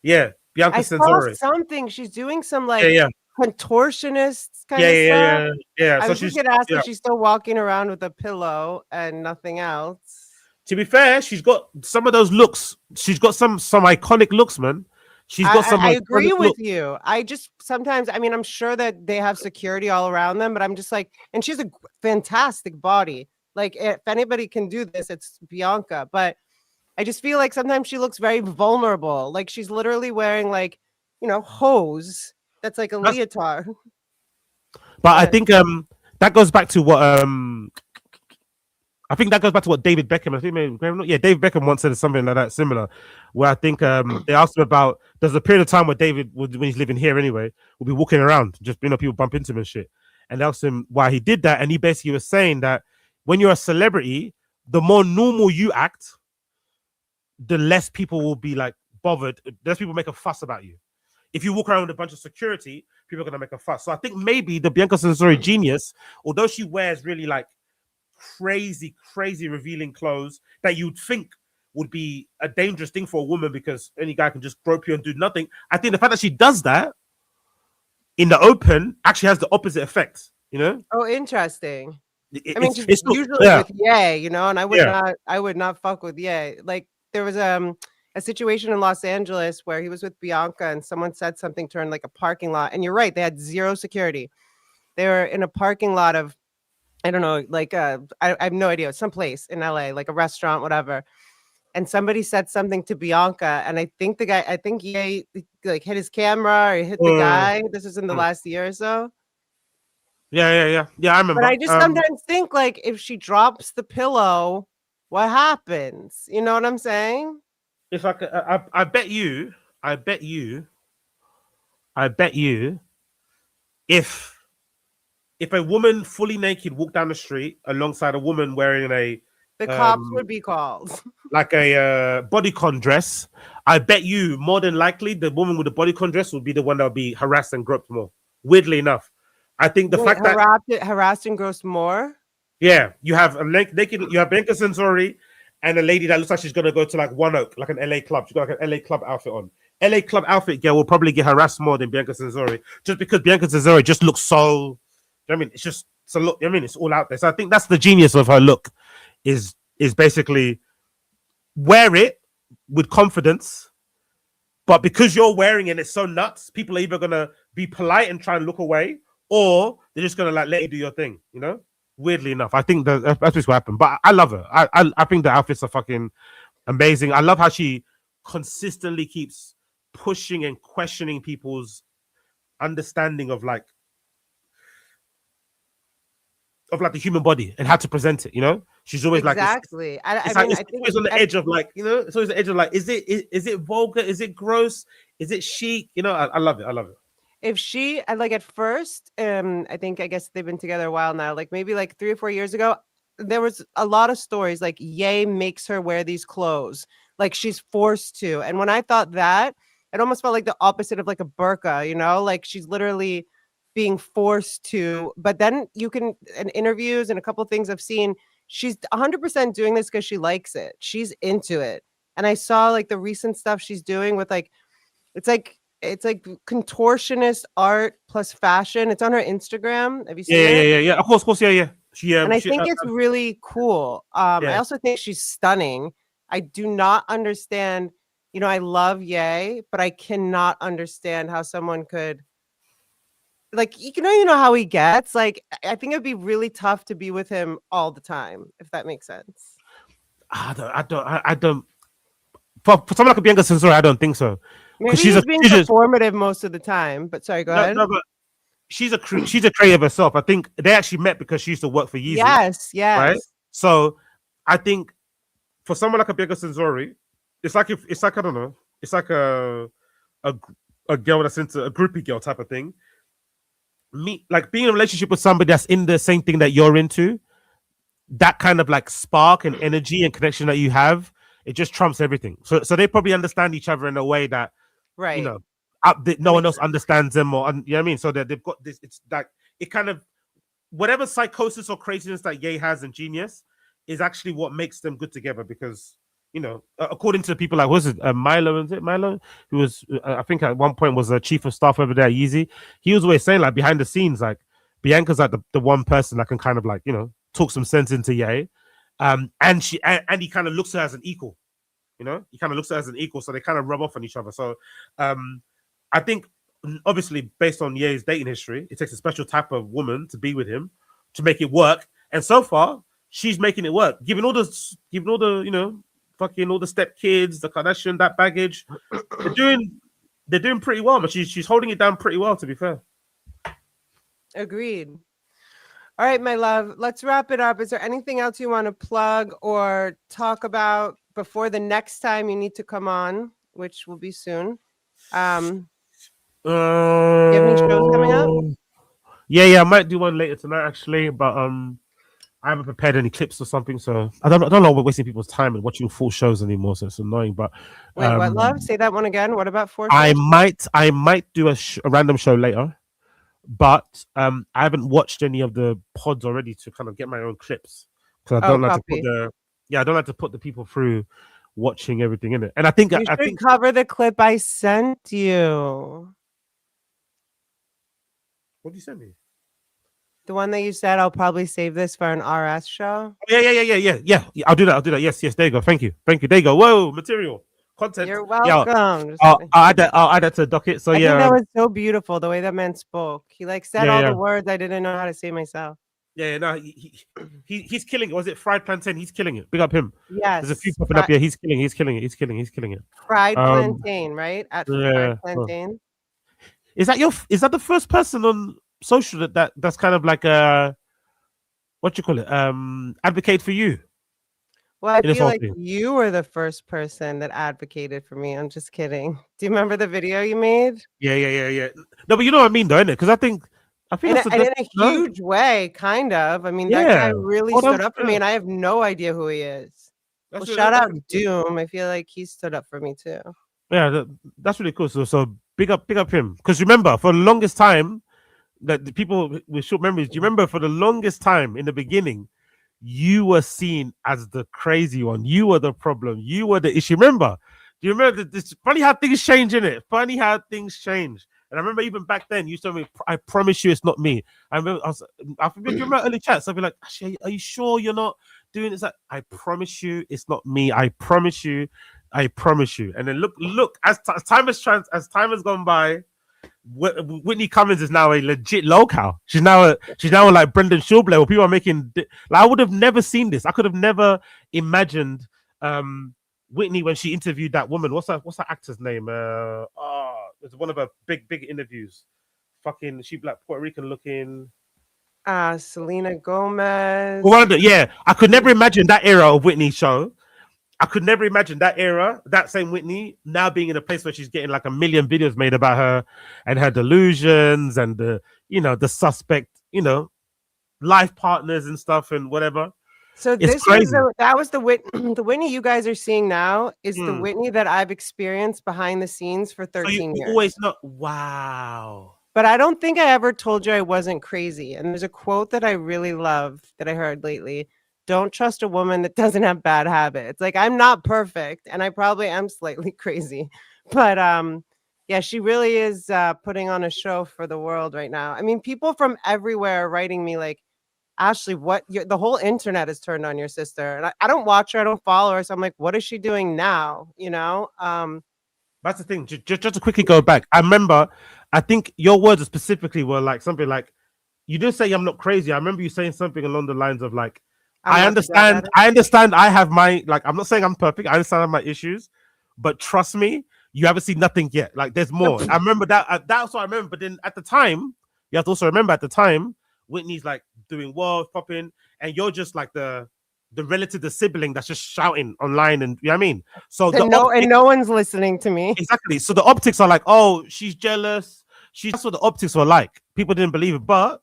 Yeah, Bianca I saw Censori. something. She's doing some like Yeah, contortionist kind yeah, of yeah, stuff. yeah, yeah. I So was she's just gonna ask yeah. if she's still walking around with a pillow and nothing else. To be fair, she's got some of those looks. She's got some iconic looks, man. She's got some I iconic agree with looks. you. I just sometimes, I mean, I'm sure that they have security all around them, but I'm just like, and she's a fantastic body. Like, if anybody can do this, it's Bianca. But I just feel like sometimes she looks very vulnerable. Like she's literally wearing like, hose. That's like a That's- leotard. But I think that goes back to what I think that goes back to what David Beckham. I think David Beckham once said something like that similar, where I think they asked him about there's a period of time where David would, when he's living here anyway, will be walking around, just people bump into him and shit. And they asked him why he did that, and he basically was saying that when you're a celebrity, the more normal you act, the less people will be like bothered. The less people make a fuss about you. If you walk around with a bunch of security, people are gonna make a fuss. So I think maybe the Bianca Censori genius, although she wears really like crazy revealing clothes that you'd think would be a dangerous thing for a woman because any guy can just grope you and do nothing. I think the fact that she does that in the open actually has the opposite effect, Oh, interesting. I mean, it's usually with Ye, and I would not fuck with Ye. Like there was a situation in Los Angeles where he was with Bianca and someone said something to her in like a parking lot. And you're right, they had zero security. They were in a parking lot of, I don't know, like I have no idea, someplace in LA, like a restaurant, whatever. And somebody said something to Bianca, and I think Ye like hit his camera or hit the guy. This was in the last year or so. Yeah, I remember. But I just sometimes think like if she drops the pillow, what happens? You know what I'm saying? If I could, I bet you, if a woman fully naked walked down the street alongside a woman wearing the cops would be called. Like a bodycon dress, I bet you more than likely the woman with the bodycon dress would be the one that would be harassed and groped more. Weirdly enough, I think the fact that harassed and grossed more. Yeah, you have a naked, you have Bianca Censori and a lady that looks like she's gonna go to like One Oak, like an LA club. She's got like an LA club outfit on. LA club outfit girl will probably get harassed more than Bianca Censori, just because Bianca Censori just looks so. I mean, it's a look. I mean, it's all out there. So I think that's the genius of her look, is basically wear it with confidence, but because you're wearing it, it's so nuts. People are either gonna be polite and try and look away, or they're just gonna like let you do your thing. Weirdly enough, I think that's what's happened. But I love her. I think the outfits are fucking amazing. I love how she consistently keeps pushing and questioning people's understanding of like the human body and how to present it. She's always exactly. I think it's always on the edge of like, it's always the edge of like, is it vulgar? Is it gross? Is it chic? I love it. If she like at first, I guess they've been together a while now, like maybe like 3 or 4 years ago, there was a lot of stories like Ye makes her wear these clothes, like she's forced to. And when I thought that, it almost felt like the opposite of like a burqa, like she's literally being forced to. But then you can, in interviews and a couple of things I've seen, she's 100% doing this because she likes it. She's into it. And I saw like the recent stuff she's doing with like, it's like contortionist art plus fashion. It's on her Instagram. Have you seen it? Yeah. Of course, yeah. And I think it's really cool. I also think she's stunning. I do not understand. I love Ye, but I cannot understand how someone could. Like, you know how he gets. Like, I think it'd be really tough to be with him all the time, if that makes sense. I don't. For someone like Bianca Censori, I don't think so. Maybe she's being performative most of the time. But sorry, go ahead. No, but she's a creative herself. I think they actually met because she used to work for Yeezy. Yes. Right. So I think for someone like a Bianca Censori, it's like I don't know. It's like a girl that's into a groupie girl type of thing. Like being in a relationship with somebody that's in the same thing that you're into, that kind of like spark and energy and connection that you have, it just trumps everything. So they probably understand each other in a way that, right. no one else understands them, or you know what I mean. So that they've got this. It's like it kind of whatever psychosis or craziness that Ye has and Genius is actually what makes them good together because. According to people like, was it Milo? Is it Milo? Who was, I think at one point was a chief of staff over there at Yeezy. He was always saying, like, behind the scenes, like, Bianca's like the one person that can kind of like, talk some sense into Ye. And he kind of looks at her as an equal, he kind of looks at her as an equal. So they kind of rub off on each other. So I think, obviously, based on Ye's dating history, it takes a special type of woman to be with him to make it work. And so far, she's making it work. Given all the, fucking all the step kids, the Kardashian, that baggage, they're doing pretty well, but she's holding it down pretty well, to be fair. Agreed. All right, my love, let's wrap it up. Is there anything else you want to plug or talk about before the next time you need to come on, which will be soon? Do you have any shows coming up? Yeah, I might do one later tonight, actually, but I haven't prepared any clips or something, so I don't know. We're wasting people's time and watching full shows anymore, so it's annoying. But wait, what, love? Say that one again. What about 4 shows? I might do a random show later, but I haven't watched any of the pods already to kind of get my own clips because I don't like to put the people through watching everything in it. And I think you should cover the clip I sent you. What did you send me? The one that you said, I'll probably save this for an RS show. Yeah. I'll do that. Yes. There you go. Thank you. There you go. Whoa, material, content. You're welcome. I'll add that to the docket. So I think that was so beautiful the way that man spoke. He said all the words I didn't know how to say myself. Yeah, no, he's killing it. Was it fried plantain? He's killing it. Big up him. Yes. There's a few popping up here. He's killing it. Fried plantain, right? Fried plantain. Is that the first person on social that's kind of like what you call it, advocate for you? Well, I feel like you were the first person that advocated for me. I'm just kidding. Do you remember the video you made? Yeah. No, but you know what I mean, though, innit? Because I think in a huge way, kind of. I mean, that guy really stood up for me, and I have no idea who he is. Well, shout out Doom. I feel like he stood up for me too. Yeah, that's really cool. So big up him. Because remember, for the longest time, that the people with short memories, do you remember for the longest time in the beginning, you were seen as the crazy one. You were the problem. You were the issue. Remember? Do you remember? It's funny how things change, isn't it? Funny how things change. And I remember even back then, you told me, I promise you it's not me. I remember, I remember early chats. I'd be like, actually, are you sure you're not doing this? Like, I promise you it's not me. I promise you. And then look, as time has gone by, Whitney Cummings is now a legit locale. She's now like Brendan Schaubler, where people are making. Like, I would have never seen this. I could have never imagined Whitney when she interviewed that woman. What's that actor's name? It's one of her big interviews. Fucking, she like Puerto Rican looking. Selena Gomez. Yeah, I could never imagine that era of Whitney show. I could never imagine that era, that same Whitney, now being in a place where she's getting like 1 million videos made about her and her delusions and the suspect, life partners and stuff and whatever. So that was the Whitney you guys are seeing now is the Whitney that I've experienced behind the scenes for 13 years. Always not. Wow. But I don't think I ever told you I wasn't crazy. And there's a quote that I really love that I heard lately. Don't trust a woman that doesn't have bad habits. Like, I'm not perfect, and I probably am slightly crazy. But yeah, she really is putting on a show for the world right now. I mean, people from everywhere are writing me like, Ashley, the whole internet is turned on your sister. And I don't watch her, I don't follow her. So I'm like, what is she doing now? That's the thing. Just to quickly go back, I remember, I think your words specifically were like something like, you didn't say I'm not crazy. I remember you saying something along the lines of like, I understand. I have my, like, I'm not saying I'm perfect. I understand I have my issues, but trust me, you haven't seen nothing yet. Like, there's more. I remember that. That's what I remember. But then at the time, you have to also remember at the time, Whitney's like doing well, popping, and you're just like the relative, the sibling that's just shouting online, and you know what I mean. So no one's listening to me. Exactly. So the optics are like, oh, she's jealous. That's what the optics were like. People didn't believe it, but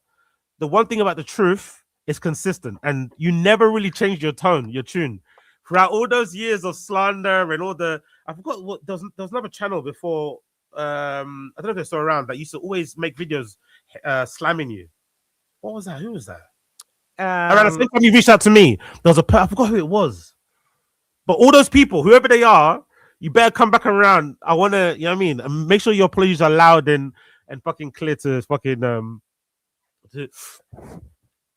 the one thing about the truth. It's consistent, and you never really changed your tune throughout all those years of slander and all the. I forgot what there was another channel before I don't know if they're still around, that used to always make videos slamming you. What was that? Who was that? Around the same time you reached out to me, there was I forgot who it was. But all those people, whoever they are, you better come back around. I want to, you know what I mean? And make sure your apologies are loud and fucking clear to fucking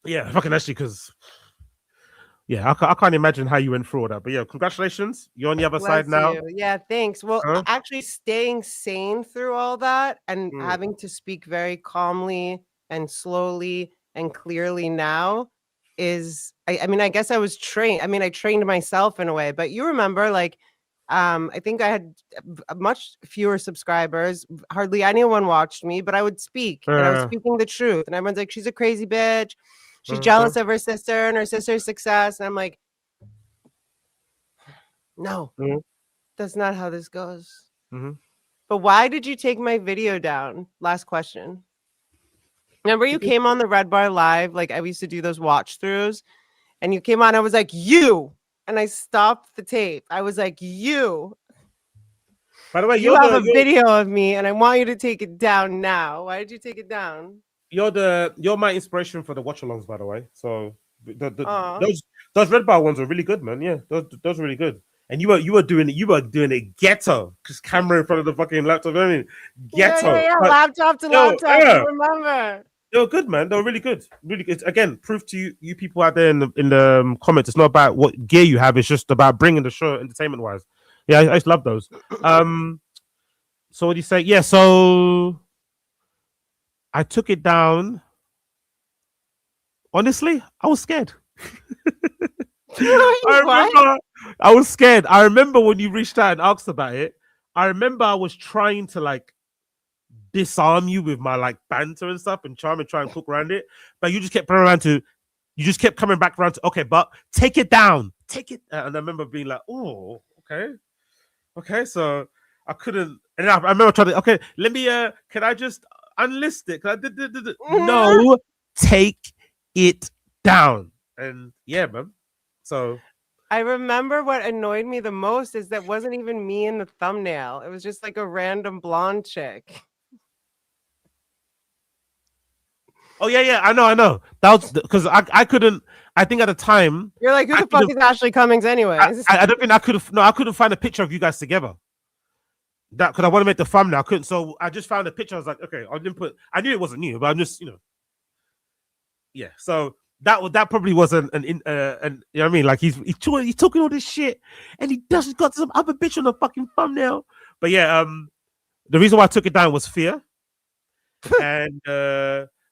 yeah, fucking actually, because yeah, I can't imagine how you went through all that. But yeah, congratulations, you're on the other side now. You. Yeah, thanks. Well, actually staying sane through all that and having to speak very calmly and slowly and clearly now is, I mean, I guess I was trained. I mean, I trained myself in a way, but you remember, like, I think I had much fewer subscribers. Hardly anyone watched me, but I would speak and I was speaking the truth. And everyone's like, she's a crazy bitch. She's jealous of her sister and her sister's success. And I'm like, no, that's not how this goes. But why did you take my video down? Last question. Remember you came on the Red Bar Live, like I used to do those watch throughs, and you came on, I was like, you, and I stopped the tape. I was like, you. By the way, you have a video of me and I want you to take it down now. Why did you take it down? You're my inspiration for the watch alongs, by the way. So those Red Bar ones are really good, man. Yeah, those are really good. And you were doing it ghetto, just camera in front of the fucking laptop. I mean, ghetto. Yeah. Laptop to laptop. You remember? They were good, man. They were really good. Really good. Again, proof to you people out there in the comments. It's not about what gear you have. It's just about bringing the show entertainment wise. Yeah, I just love those. So what do you say? Yeah, so I took it down. Honestly, I was scared. I was scared. I remember when you reached out and asked about it. I remember I was trying to like disarm you with my like banter and stuff and try and cook around it, but you just kept coming back around to, okay, but take it down, take it. And I remember being like, oh, okay. So I couldn't, and I remember trying to, okay, let me, can I just unlist it? No, take it down. And yeah, man. So I remember what annoyed me the most is that wasn't even me in the thumbnail. It was just like a random blonde chick. Oh yeah, I know. That was because I couldn't. I think at the time you're like, who the fuck is Ashley Cummings anyway? I don't think I could have. No, I couldn't find a picture of you guys together. That because I want to make the thumbnail. I couldn't, so I just found a picture. I was like, okay, I didn't put. I knew it wasn't you, but I'm just, yeah. So that probably wasn't an you know what I mean? Like he's talking all this shit, and he just got some other bitch on the fucking thumbnail. But yeah, the reason why I took it down was fear, and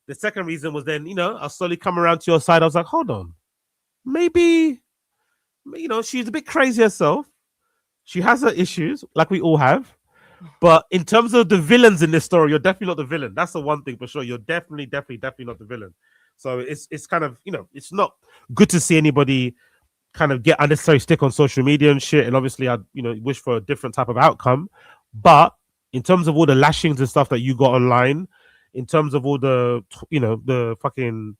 the second reason was then, I slowly come around to your side. I was like, hold on. Maybe, she's a bit crazy herself. She has her issues, like we all have. But in terms of the villains in this story, you're definitely not the villain. That's the one thing for sure. You're definitely not the villain. So it's kind of, it's not good to see anybody kind of get unnecessary stick on social media and shit. And obviously, I, wish for a different type of outcome. But in terms of all the lashings and stuff that you got online, in terms of all the, the fucking,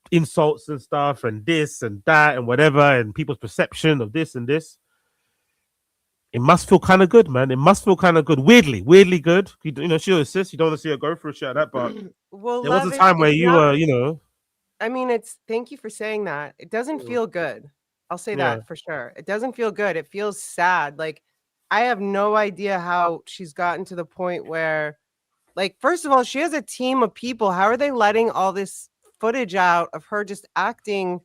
insults and stuff and this and that and whatever and people's perception of this and this, it must feel kind of good, man. It must feel kind of good. Weirdly good. She'll assist. You don't want to see her go through shit like that, but there was a time where you were, I mean, thank you for saying that. It doesn't feel good. I'll say that for sure. It doesn't feel good. It feels sad. Like, I have no idea how she's gotten to the point where, like, first of all, she has a team of people. How are they letting all this footage out of her just acting,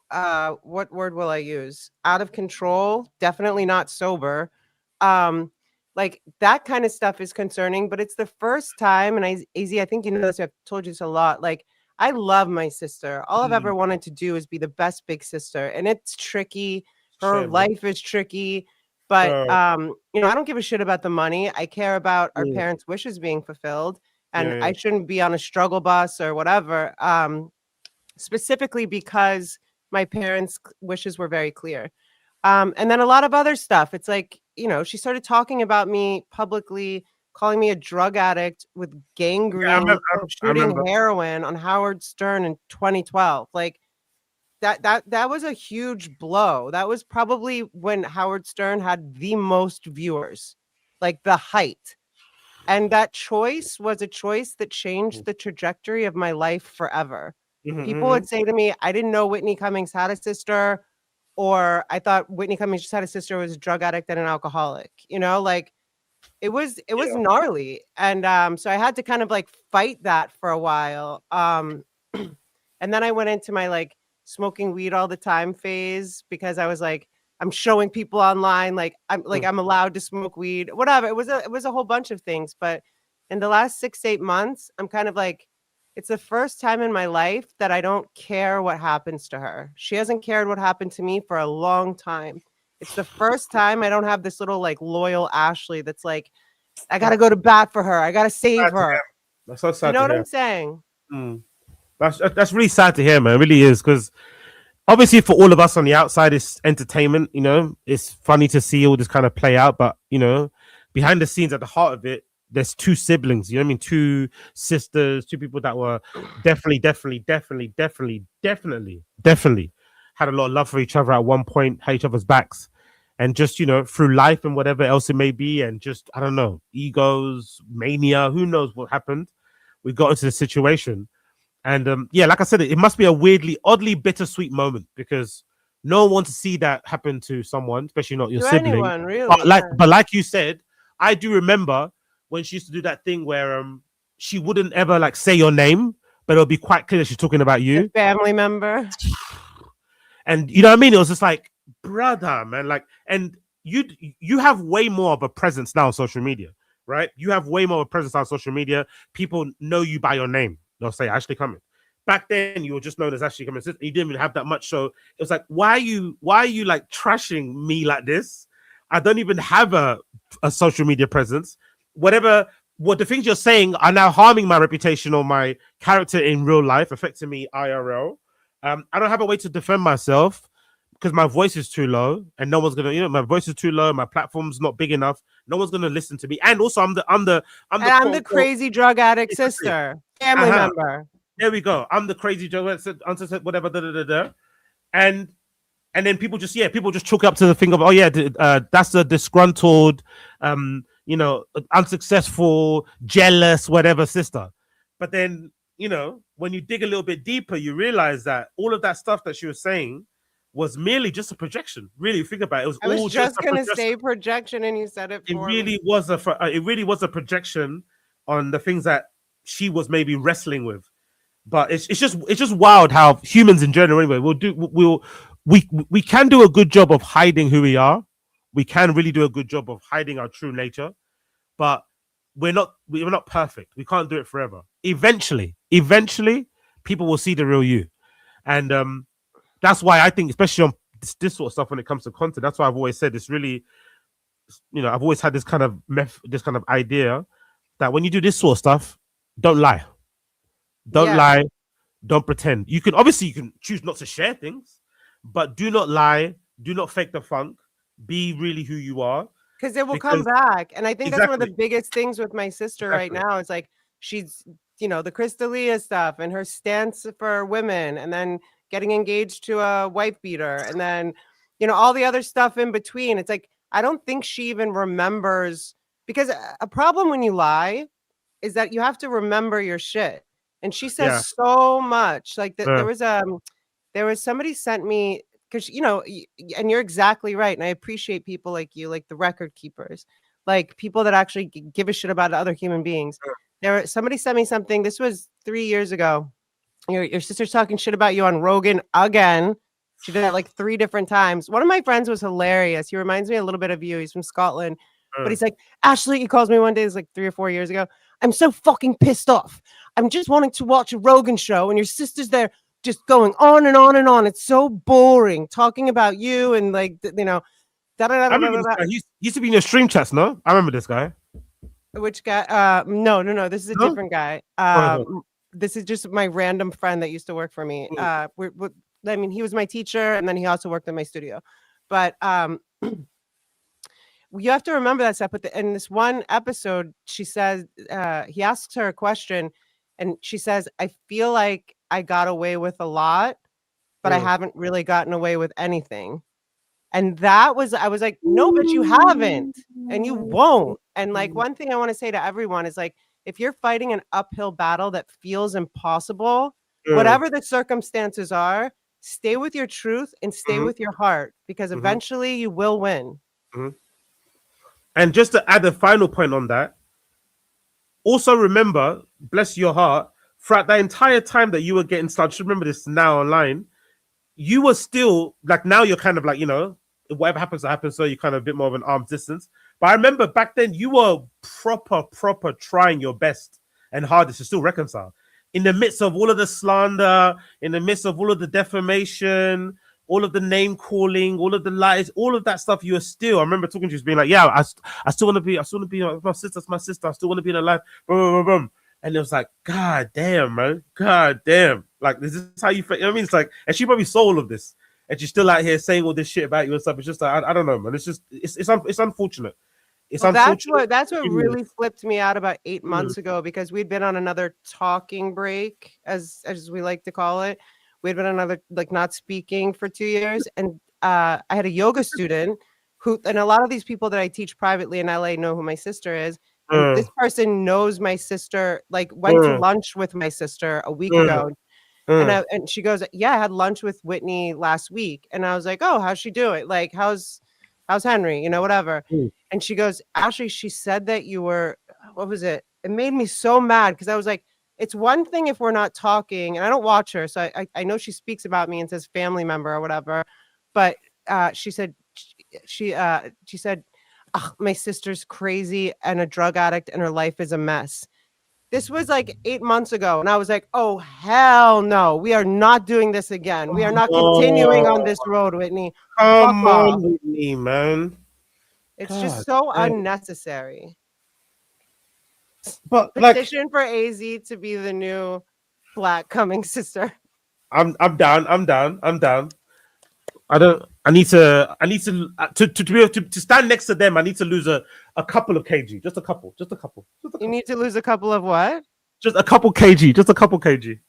what word will I use? Out of control, definitely not sober. Like, that kind of stuff is concerning, but it's the first time, and AZ, I think you know this, I've told you this a lot, like, I love my sister. All I've ever wanted to do is be the best big sister, and it's tricky. Her life is tricky. But, I don't give a shit about the money. I care about our parents' wishes being fulfilled. And I shouldn't be on a struggle bus or whatever, specifically because my parents' wishes were very clear. And then a lot of other stuff. It's like, she started talking about me publicly, calling me a drug addict with gangrene, shooting heroin on Howard Stern in 2012. Like, that was a huge blow. That was probably when Howard Stern had the most viewers. like the height. And that choice was a choice that changed the trajectory of my life forever. People would say to me, I didn't know Whitney Cummings had a sister, or I thought Whitney Cummings just had a sister who was a drug addict and an alcoholic. You know, like it was gnarly. And so I had to kind of like fight that for a while. And then I went into my like smoking weed all the time phase because I was like, I'm showing people online like I'm allowed to smoke weed, whatever. It was a whole bunch of things. But in the last 6 to 8 months, I'm kind of like, it's the first time in my life that I don't care what happens to her. She hasn't cared what happened to me for a long time. It's the first time I don't have this little like loyal Ashley that's like, I gotta go to bat for her. I gotta save her. That's so sad. You know what hear. I'm saying? That's really sad to hear, man. It really is, because obviously for all of us on the outside, it's entertainment. You know, it's funny to see all this kind of play out, but you know, behind the scenes, at the heart of it, there's two siblings. You know what I mean? Two sisters, two people that were definitely had a lot of love for each other at one point, had each other's backs, and just, you know, through life and whatever else it may be, and just, I don't know, egos, mania, who knows what happened. We got into the situation. And yeah, like I said, it must be a oddly bittersweet moment, because no one wants to see that happen to someone, especially not your To sibling. anyone, really. But like you said, I do remember when she used to do that thing where she wouldn't ever like say your name, but it'll be quite clear that she's talking about you. A family member. And you know what I mean? It was just like, brother, man, like, and you have way more of a presence now on social media, right? You have way more of a presence on social media. People know you by your name. They'll say Ashley Cummings. Back then, you were just known as Ashley Cummings. You didn't even have that much. So it was like, why are you like trashing me like this? I don't even have a social media presence. What the things you're saying are now harming my reputation or my character in real life, affecting me IRL. I don't have a way to defend myself because my voice is too low, and no one's gonna, you know, my voice is too low, my platform's not big enough. No one's gonna listen to me. And also, I'm the crazy drug addict sister, family member. There we go. I'm the crazy drug addict, whatever. And then people just chalk up to the thing of, oh yeah, that's a disgruntled, you know, unsuccessful, jealous, whatever sister. But then, you know, when you dig a little bit deeper, you realize that all of that stuff that she was saying was merely just a projection. Really, think about it. I was just gonna say projection, and you said it. It really was a projection on the things that she was maybe wrestling with. But it's just wild how humans in general, anyway, we can do a good job of hiding who we are. We can really do a good job of hiding our true nature, but we're not perfect. We can't do it forever. Eventually, people will see the real you, and that's why I think, especially on this sort of stuff, when it comes to content, that's why I've always said it's really, you know, I've always had this kind of idea that when you do this sort of stuff, don't lie. Don't lie. Don't pretend. You can choose not to share things, but do not lie. Do not fake the funk. Be really who you are. Because it will come back. And I think that's one of the biggest things with my sister right now. It's like she's, you know, the Crystalia stuff and her stance for women, and then getting engaged to a wife beater, and then, you know, all the other stuff in between. It's like, I don't think she even remembers, because a problem when you lie is that you have to remember your shit. And she says so much. Like there was somebody sent me, because, you know, and you're exactly right. And I appreciate people like you, like the record keepers, like people that actually give a shit about other human beings. Somebody sent me something. This was 3 years ago. Your sister's talking shit about you on Rogan again. She did that like 3 different times. One of my friends was hilarious. He reminds me a little bit of you. He's from Scotland. But he's like, Ashley, he calls me one day, it's like 3 or 4 years ago. I'm so fucking pissed off. I'm just wanting to watch a Rogan show, and your sister's there just going on and on and on. It's so boring talking about you and like, you know, I remember this guy. He used to be in your stream chats, no? I remember this guy. Which guy? No. This is a different guy. This is just my random friend that used to work for me. I mean, he was my teacher, and then he also worked in my studio. But you have to remember that stuff. But in this one episode, she says, he asks her a question, and she says, I feel like I got away with a lot, but I haven't really gotten away with anything. And that was, I was like, no, but you haven't, and you won't. And like, one thing I want to say to everyone is like, if you're fighting an uphill battle that feels impossible, whatever the circumstances are, stay with your truth and stay with your heart, because eventually you will win. And just to add a final point on that, also remember, bless your heart, throughout that entire time that you were getting started, remember this now online, you were still like, now you're kind of like, whatever happens to happen, so you're kind of a bit more of an arm's distance. But I remember back then you were proper trying your best and hardest to still reconcile. In the midst of all of the slander, in the midst of all of the defamation, all of the name calling, all of the lies, all of that stuff, you were still, I remember talking to you, being like, yeah, I still want to be, my sister's my sister, I still want to be in her life, boom, boom, boom, boom. And it was like, God damn, man. God damn. Like, this is how you feel. You know what I mean? It's like, and she probably saw all of this. And she's still out here saying all this shit about you and stuff. It's just like, I don't know, man. It's just, it's unfortunate. It's unfortunate. That's what really flipped me out about 8 months ago, because we'd been on another talking break, as we like to call it. We'd been on another, like, not speaking for 2 years. And I had a yoga student who, and a lot of these people that I teach privately in LA know who my sister is. And this person knows my sister, like went to lunch with my sister a week ago. And she goes, yeah, I had lunch with Whitney last week. And I was like, oh, how's she doing? Like, how's Henry? Whatever. And she goes, Ashley, she said that you were, what was it? It made me so mad, because I was like, it's one thing if we're not talking, and I don't watch her, so I know she speaks about me and says family member or whatever. But she said, oh, my sister's crazy and a drug addict and her life is a mess. This was like 8 months ago. And I was like, oh, hell no. We are not doing this again. We are not continuing on this road, Whitney. Come on, Whitney, man. It's just so unnecessary. But petition for AZ to be the new Black Cummings sister. I'm down. I need to be able to stand next to them. I need to lose a couple of kg, just a couple. You need to lose a couple of what? Just a couple kg.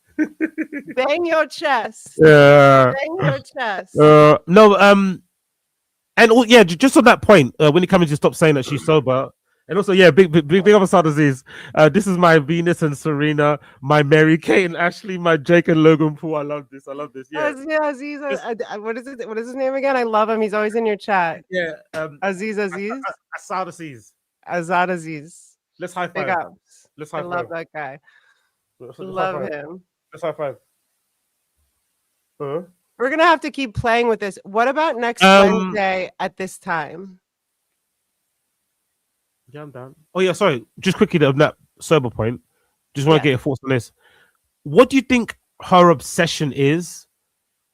Bang your chest. Yeah. Bang your chest. No. And just on that point, when it comes to stop saying that she's sober. And also, yeah, big up on Aziz. This is my Venus and Serena, my Mary Kate and Ashley, my Jake and Logan Paul. I love this. Yeah, Aziz. What is it? What is his name again? I love him. He's always in your chat. Yeah, Aziz. Azad Aziz. Let's high five. I love that guy. Love him. Let's high five. We're gonna have to keep playing with this. What about next Wednesday at this time? Yeah, I'm down. Oh yeah, sorry. Just quickly on that sober point. Just want to get your thoughts on this. What do you think her obsession is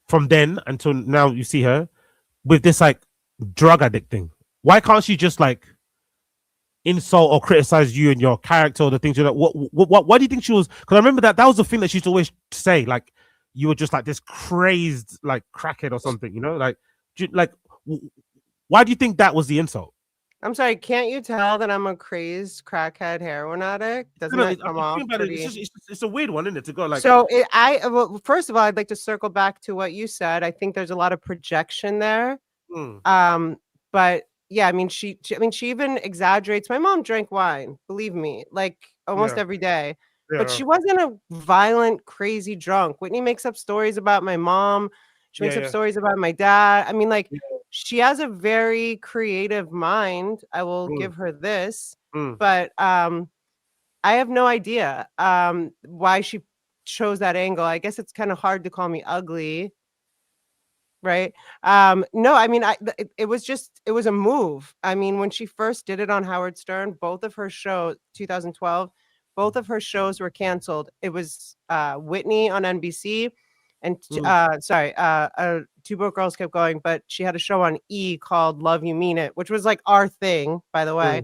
from then until now? You see her with this like drug addict thing. Why can't she just like insult or criticize you and your character or the things you're like? Why do you think she was? Because I remember that was the thing that she used to always say, like you were just like this crazed like crackhead or something. Why do you think that was the insult? I'm sorry, can't you tell that I'm a crazed crackhead heroin addict? Doesn't that come off pretty... It's a weird one, isn't it? To go like so. Well, first of all, I'd like to circle back to what you said. I think there's a lot of projection there. But yeah, I mean, she even exaggerates. My mom drank wine, believe me, like almost every day. Yeah. But she wasn't a violent, crazy drunk. Whitney makes up stories about my mom. She makes up stories about my dad. I mean, like. She has a very creative mind. I will give her this, but I have no idea why she chose that angle. I guess it's kind of hard to call me ugly, right? No, I mean, it was a move. I mean, when she first did it on Howard Stern, both of her shows, 2012, both of her shows were canceled. It was Whitney on NBC. And Two Broke Girls kept going, but she had a show on E called Love You Mean It, which was like our thing, by the way.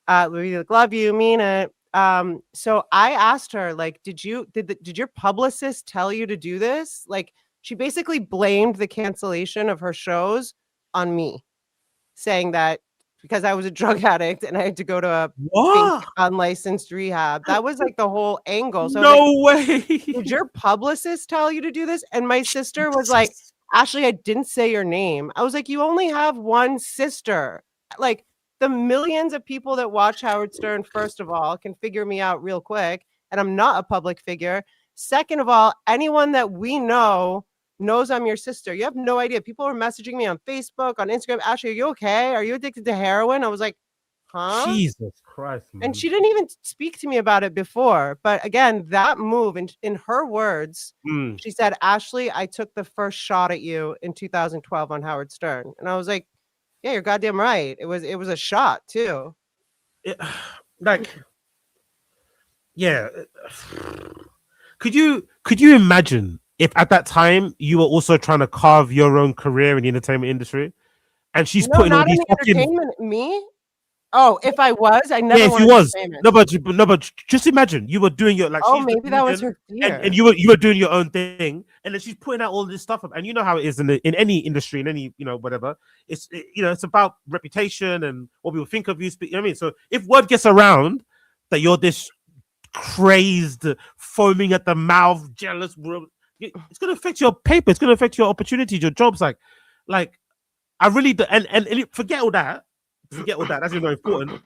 Love You Mean It. So I asked her, like, did your publicist tell you to do this? Like, she basically blamed the cancellation of her shows on me, saying that because I was a drug addict and I had to go to a unlicensed rehab. That was like the whole angle. So no way. Did your publicist tell you to do this? And my sister was like, Ashley, I didn't say your name. I was like, you only have one sister. Like, the millions of people that watch Howard Stern, first of all, can figure me out real quick. And I'm not a public figure. Second of all, anyone that we know knows I'm your sister. You have no idea. People are messaging me on Facebook, on Instagram. Ashley, are you okay? Are you addicted to heroin? I was like, huh? Jesus Christ, man. And she didn't even speak to me about it before. But again, that move, in her words, she said, Ashley, I took the first shot at you in 2012 on Howard Stern. And I was like, yeah, you're goddamn right. It was a shot too. Yeah. Could you imagine if at that time you were also trying to carve your own career in the entertainment industry, and she's putting all these fucking entertainment? Me? Oh, if I was, I never. Yeah, if you was no, but just imagine you were doing your Oh, maybe that was her fear. and you were doing your own thing, and then she's putting out all this stuff up, and you know how it is in any industry, in any whatever. It's it's about reputation and what people think of you. You know what I mean? So if word gets around that you're this crazed, foaming at the mouth, jealous, it's gonna affect your paper. It's gonna affect your opportunities, your jobs. Like I really do, and forget all that. That's not important.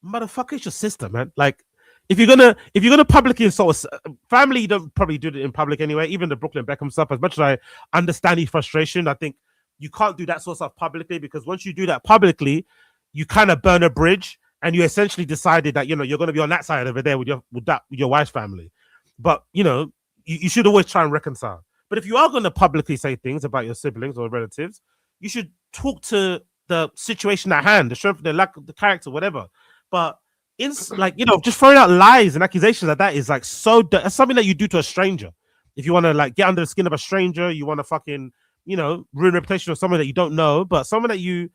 Motherfucker, it's your sister, man. Like, if you're gonna publicly insult family, you don't probably do it in public anyway. Even the Brooklyn Beckham stuff, as much as I understand his frustration, I think you can't do that sort of stuff publicly, because once you do that publicly, you kind of burn a bridge, and you essentially decided that you're going to be on that side over there with your wife's family. But you should always try and reconcile. But if you are going to publicly say things about your siblings or relatives, you should talk to the situation at hand, the strength, the lack of the character, whatever. But just throwing out lies and accusations like that is like that's something that you do to a stranger. If you want to like get under the skin of a stranger, you want to fucking ruin reputation of someone that you don't know, but someone that you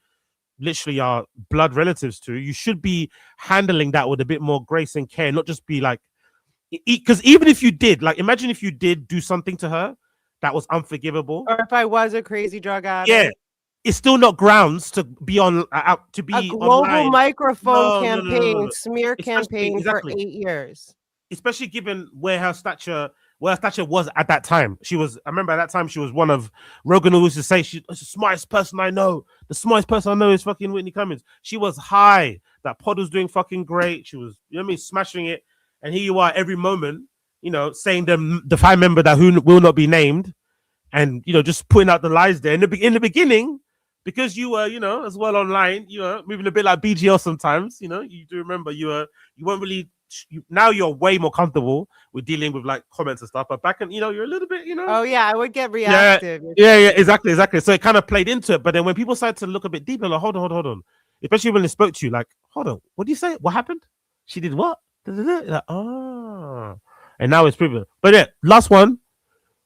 literally are blood relatives to, you should be handling that with a bit more grace and care, not just be like, because even if you did, like, imagine if you did do something to her that was unforgivable, or if I was a crazy drug addict. Yeah. It's still not grounds to be on to be a global online. microphone campaign, smear campaign for 8 years. Especially given where her stature was at that time. I remember at that time she was one of Rogan who used to say she's the smartest person I know. The smartest person I know is fucking Whitney Cummings. She was high. That pod was doing fucking great. She was, smashing it. And here you are every moment, saying the 5 member that who will not be named, and just putting out the lies there in the beginning. Because you were, as well online, you were moving a bit like BGL sometimes. You do remember you weren't really. Now you're way more comfortable with dealing with like comments and stuff. But back then, you're a little bit, Oh yeah, I would get reactive. Yeah, exactly. So it kind of played into it. But then when people started to look a bit deeper, like hold on, especially when they spoke to you, like, hold on, what do you say? What happened? She did what? Like, and now it's proven. But yeah, last one.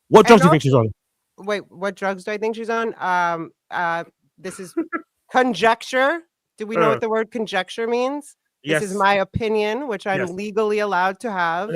What drugs do you think she's on? Wait, what drugs do I think she's on? This is conjecture. Do we know what the word conjecture means? Yes. This is my opinion, which I'm legally allowed to have.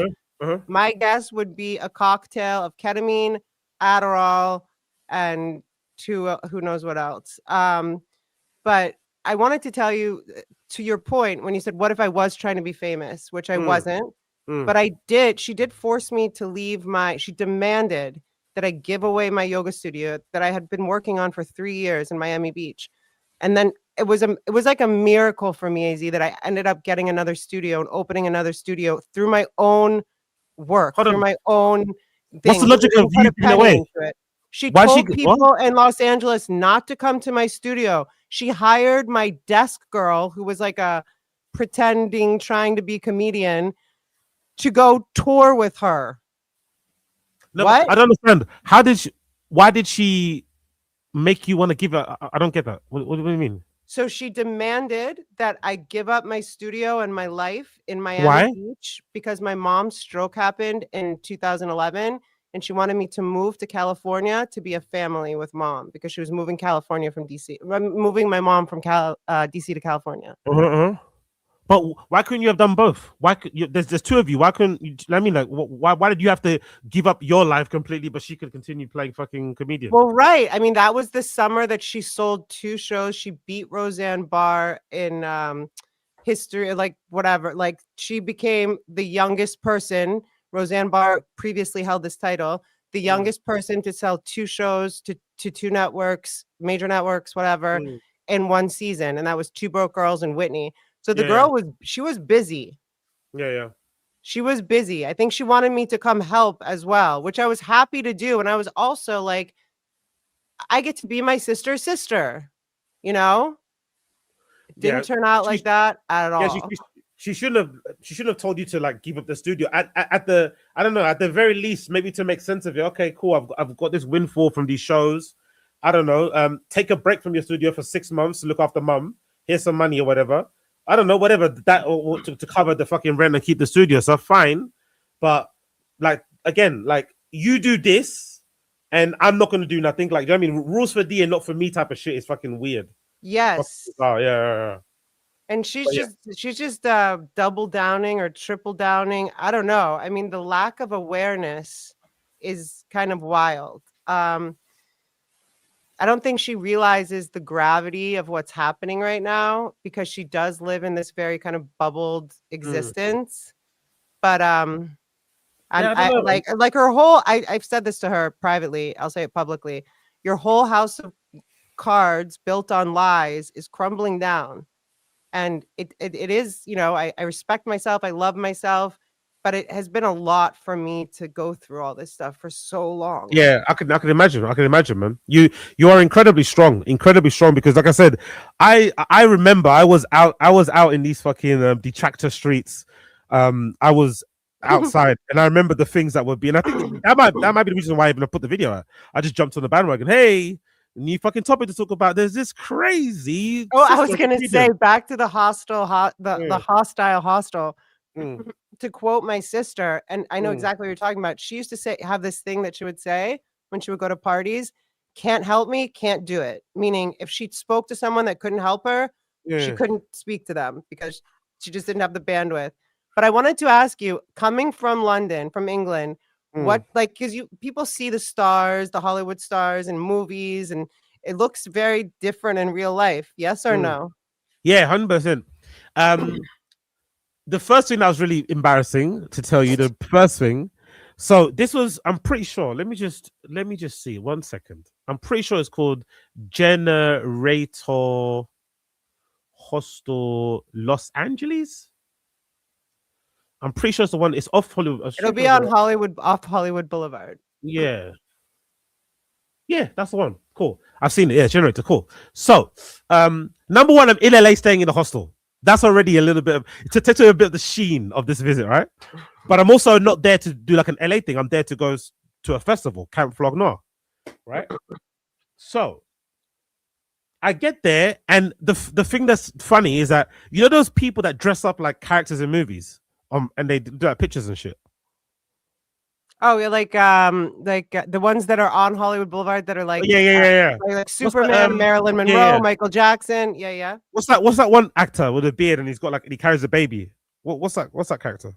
My guess would be a cocktail of ketamine, Adderall, and who knows what else. But I wanted to tell you, to your point, when you said, what if I was trying to be famous, which I wasn't, but I did. She did force me to leave she demanded that I give away my yoga studio that I had been working on for 3 years in Miami Beach. And then it was like a miracle for me, AZ, that I ended up getting another studio and opening another studio through my own work, through my own thing. What's the logic of you giving away? She told people in Los Angeles not to come to my studio. She hired my desk girl, who was like a pretending, trying to be comedian, to go tour with her. No, what? I don't understand. Why did she make you want to give her? I don't get that. What do you mean? So she demanded that I give up my studio and my life in Miami Beach because my mom's stroke happened in 2011, and she wanted me to move to California to be a family with mom, because she was moving moving my mom from DC to California. But why couldn't you have done both? Why there's 2 of you? Why couldn't you? I mean, like, why did you have to give up your life completely, but she could continue playing fucking comedian? Well, right. I mean, that was the summer that she sold 2 shows. She beat Roseanne Barr in history, like whatever. Like, she became the youngest person. Roseanne Barr previously held this title, the youngest person to sell 2 shows to 2 networks, major networks, whatever, in 1 season, and that was Two Broke Girls and Whitney. So the girl was busy. Yeah. She was busy. I think she wanted me to come help as well, which I was happy to do. And I was also like, I get to be my sister's sister, you know? It didn't turn out like that at all. Yeah, she shouldn't have told you to like give up the studio at the, I don't know, at the very least, maybe to make sense of it. Okay, cool. I've got this windfall from these shows. I don't know. Take a break from your studio for 6 months to look after mum. Here's some money or whatever. I don't know, whatever that or to cover the fucking rent and keep the studio. So fine, but like again, like you do this, and I'm not gonna do nothing. Like, you know what I mean? Rules for D and not for me type of shit is fucking weird. Yes. Oh yeah. And she's just double downing or triple downing. I don't know. I mean, the lack of awareness is kind of wild. I don't think she realizes the gravity of what's happening right now because she does live in this very kind of bubbled existence. But like her whole, I've said this to her privately, I'll say it publicly. Your whole house of cards built on lies is crumbling down. And it is, you know, I respect myself, I love myself, but it has been a lot for me to go through all this stuff for so long. Yeah, I can imagine. I can imagine, man. You are incredibly strong because, like I said, I remember I was out in these fucking detractor streets. I was outside, and I remember the things that would be, and I think that might be the reason why I even put the video out. I just jumped on the bandwagon. Hey, new fucking topic to talk about. There's this crazy. Oh, I was gonna say back to the hostile, the hostile hostel. To quote my sister, and I know exactly what you're talking about. She used to have this thing that she would say when she would go to parties: "Can't help me, can't do it." Meaning, if she spoke to someone that couldn't help her, she couldn't speak to them because she just didn't have the bandwidth. But I wanted to ask you, coming from London, from England, what, like, because people see the stars, the Hollywood stars in movies, and it looks very different in real life. Yes or no? Yeah, 100%. The first thing that was really embarrassing to tell you, the first thing. So this was, I'm pretty sure. Let me just see 1 second. I'm pretty sure it's called Generator Hostel Los Angeles. I'm pretty sure it's the one. It's off Hollywood. It'll be on off Hollywood Boulevard. Yeah, that's the one. Cool. I've seen it. Yeah, Generator. Cool. So, number one, I'm in LA, staying in the hostel. That's already a little bit of to take a bit of the sheen of this visit, right? But I'm also not there to do like an LA thing. I'm there to go to a festival, Camp Flog Nord, right? So I get there, and the thing that's funny is that, you know, those people that dress up like characters in movies, and they do like pictures and shit. Oh, yeah, like the ones that are on Hollywood Boulevard that are like like Superman, Marilyn Monroe, Michael Jackson. Yeah. What's that one actor with a beard and he carries a baby? What's that character?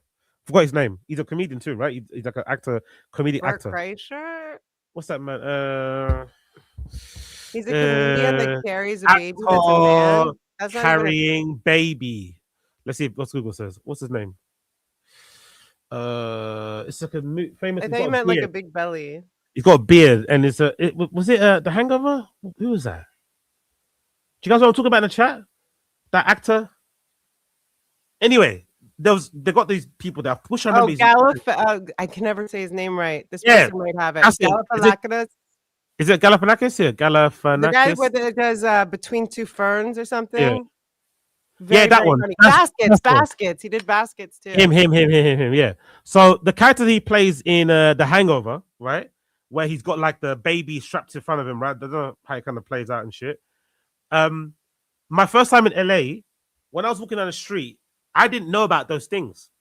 Forgot his name. He's a comedian too, right? He's like an actor, comedic actor. Kreischer? What's that man? He's a comedian that carries a baby. That's a man. That's carrying baby. Let's see what Google says. What's his name? It's like a famous. I thought you meant like a big belly. He's got a beard, and was it The Hangover? Who was that? Do you guys want to talk about in the chat? That actor. Anyway, they got these people that I wish I remember. I can never say his name right. This person might have it. Galifianakis. Is it Galifianakis? Yeah, Galifianakis. The guy with it does Between Two Ferns or something. Yeah. That one. Baskets. He did Baskets too. Him. Yeah. So the character he plays in The Hangover, right, where he's got like the baby strapped in front of him, right? I don't know how it kind of plays out and shit. My first time in LA, when I was walking down the street, I didn't know about those things.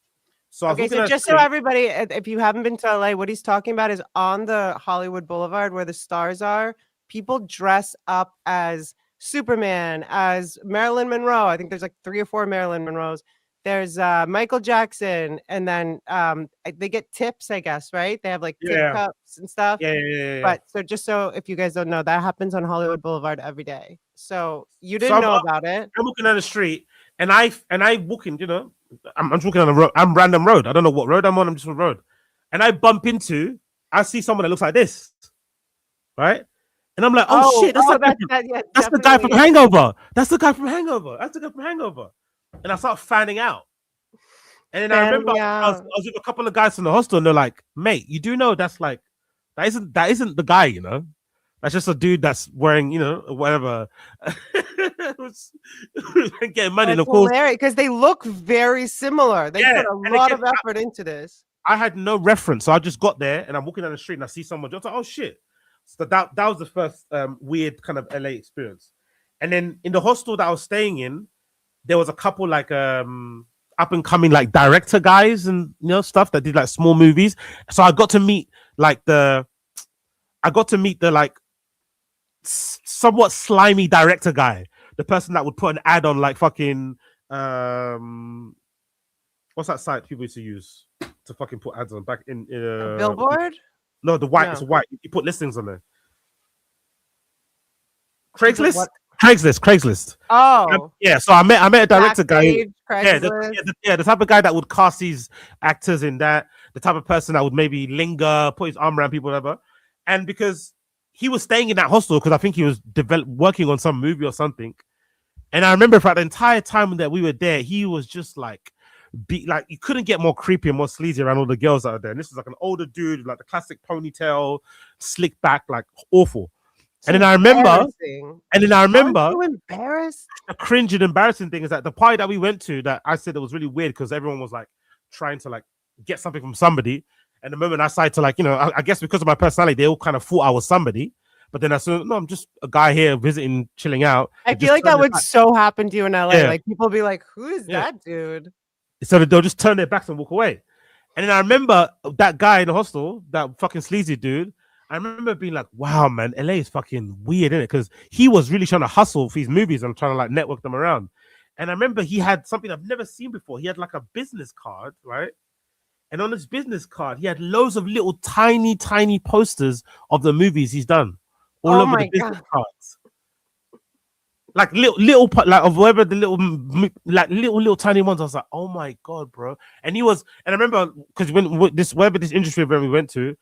So just so everybody, if you haven't been to LA, what he's talking about is on the Hollywood Boulevard where the stars are. People dress up as Superman, as Marilyn Monroe. I think there's like 3 or 4 Marilyn Monroes. There's Michael Jackson, and then they get tips, I guess, right? They have like tip cups and stuff. Yeah. But so if you guys don't know, that happens on Hollywood Boulevard every day. So you didn't know about it. I'm walking down the street, and I walking, you know, I'm walking on a road. I'm random road. I don't know what road I'm on. I'm just on road, and I bump into I see someone that looks like this, right? And I'm like, oh shit, that's yeah, that's the guy from Hangover. That's the guy from Hangover. That's the guy from Hangover. And I start fanning out. And then I remember I was with a couple of guys from the hostel, and they're like, "Mate, you do know that's like that isn't the guy, you know? That's just a dude that's wearing, you know, whatever, getting money." And of course, because they look very similar. They put a lot of effort into this. I had no reference, so I just got there, and I'm walking down the street, and I see someone. I was like, "Oh shit!" So that was the first weird kind of LA experience. And then in the hostel that I was staying in, there was a couple like up and coming like director guys and, you know, stuff that did like small movies. So I got to meet the like somewhat slimy director guy, the person that would put an ad on like fucking what's that site people used to use to fucking put ads on back in Billboard? No, the white. No. It's white. You put listings on there. Craigslist. Oh, yeah. So I met a director Backstage, guy. The type of guy that would cast these actors in that. The type of person that would maybe linger, put his arm around people, whatever. And because he was staying in that hostel, because I think he was working on some movie or something. And I remember for the entire time that we were there, he was just like, you couldn't get more creepy and more sleazy around all the girls that are there. And this was like an older dude, like the classic ponytail, slick back, like awful. And then I remember, Aren't you embarrassed? The cringe and embarrassing thing is that the party that we went to, that I said it was really weird because everyone was like trying to like get something from somebody. And the moment I started to like, you know, I guess because of my personality, they all kind of thought I was somebody. But then I said, no, I'm just a guy here visiting, chilling out. I feel like that would so happen to you in LA. Yeah. Like people would be like, who is that dude? So they'll just turn their backs and walk away. And then I remember that guy in the hostel, that fucking sleazy dude. I remember being like, wow, man, LA is fucking weird, isn't it? Because he was really trying to hustle for his movies and trying to like network them around. And I remember he had something I've never seen before. He had like a business card, right? And on his business card, he had loads of little tiny posters of the movies he's done all over the business cards. Like little like of whatever the little tiny ones. I was like, oh my god, bro. And I remember because wherever this industry event we went to,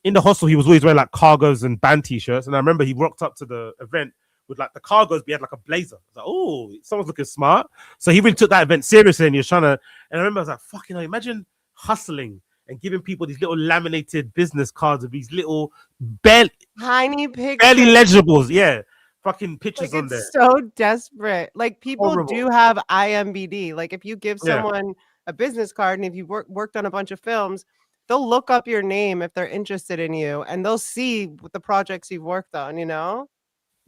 in the hostel, he was always wearing like cargos and band t-shirts. And I remember he rocked up to the event with like the cargos, but he had like a blazer. I was like, oh, someone's looking smart. So he really took that event seriously, and he was trying to. And I remember I was like, fucking hell, imagine hustling and giving people these little laminated business cards of these little tiny pictures, barely legibles, fucking pictures like on there. So desperate. Like people do have IMBD. Like if you give someone a business card and if you worked on a bunch of films, they'll look up your name if they're interested in you, and they'll see the projects you've worked on, you know?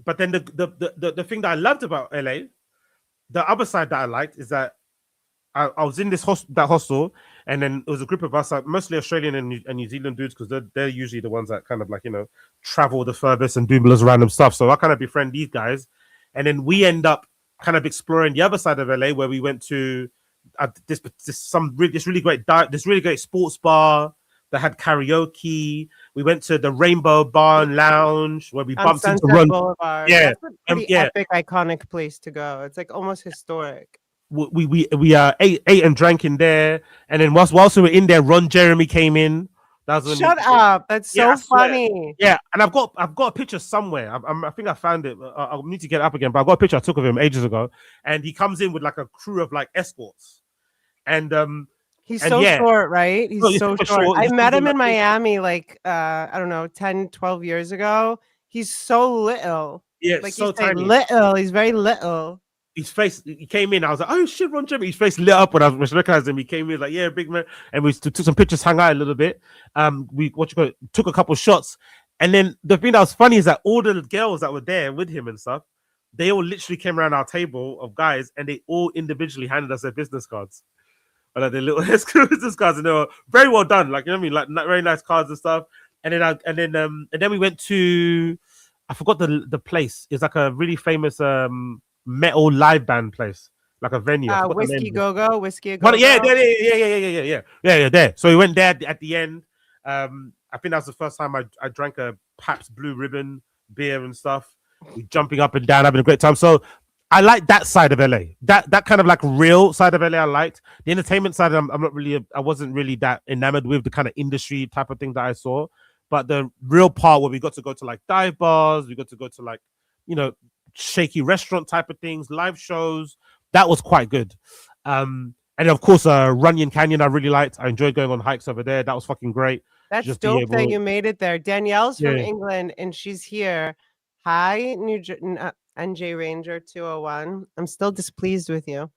But then the thing that I loved about LA, the other side that I liked is that I was in that hostel, and then it was a group of us, mostly Australian and New Zealand dudes, because they're usually the ones that kind of like, you know, travel the furthest and do loads of random stuff. So I kind of befriend these guys, and then we end up kind of exploring the other side of LA, where we went to this really great sports bar that had karaoke. We went to the Rainbow Bar and Lounge where we bumped into Ron Boulevard. Yeah, that's a pretty epic, iconic place to go. It's like almost historic. We ate and drank in there, and then whilst we were in there, Ron Jeremy came in. Shut up! That's so funny. Yeah, and I've got a picture somewhere. I think I found it. I'll need to get it up again, but I've got a picture I took of him ages ago, and he comes in with like a crew of like escorts, and he's so short, right? He's so short. I met him in Miami like I don't know, 10, 12 years ago. He's so little. Yeah, like so tiny. Little. He's very little. His face, he came in. I was like, "Oh shit, Ron Jeremy!" His face lit up when I recognized him. He came in like, "Yeah, big man," and we took some pictures, hung out a little bit. We took a couple shots, and then the thing that was funny is that all the girls that were there with him and stuff, they all literally came around our table of guys, and they all individually handed us their business cards, or like their little business cards, and they were very well done. Like, you know what I mean, like very nice cards and stuff. And then we went to, I forgot the place. It's like a really famous metal live band place, like a venue. Whiskey Go Go. Yeah, there. So we went there at the end. I think that was the first time I drank a Pabst Blue Ribbon beer and stuff. We jumping up and down, having a great time. So I like that side of LA. That kind of like real side of LA. I liked the entertainment side. I'm not really. I wasn't really that enamored with the kind of industry type of thing that I saw. But the real part where we got to go to like dive bars, we got to go to like, you know, shaky restaurant type of things, live shows. That was quite good. And of course, Runyon Canyon I really liked. I enjoyed going on hikes over there. That was fucking great. That's Just be dope that able, you made it there. Danielle's from yeah, England and she's here. Hi, NJ Ranger 201. I'm still displeased with you.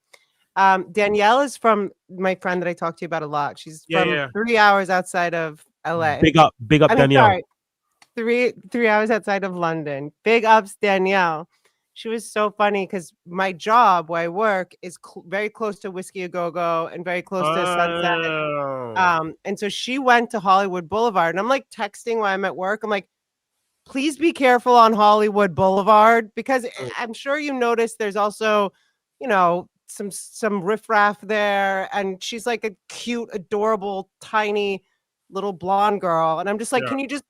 Danielle is from my friend that I talked to you about a lot. She's yeah, from yeah. 3 hours outside of LA. Big up, I mean, Danielle. sorry, 3 hours outside of London. Big ups, Danielle. She was so funny because my job where I work is very close to Whiskey A Go Go and very close to Sunset. Oh. And so she went to Hollywood Boulevard, and I'm like texting while I'm at work. I'm like, please be careful on Hollywood Boulevard because I'm sure you noticed there's also, you know, some riffraff there, and she's like a cute, adorable, tiny little blonde girl, and I'm just like, Yeah. can you just?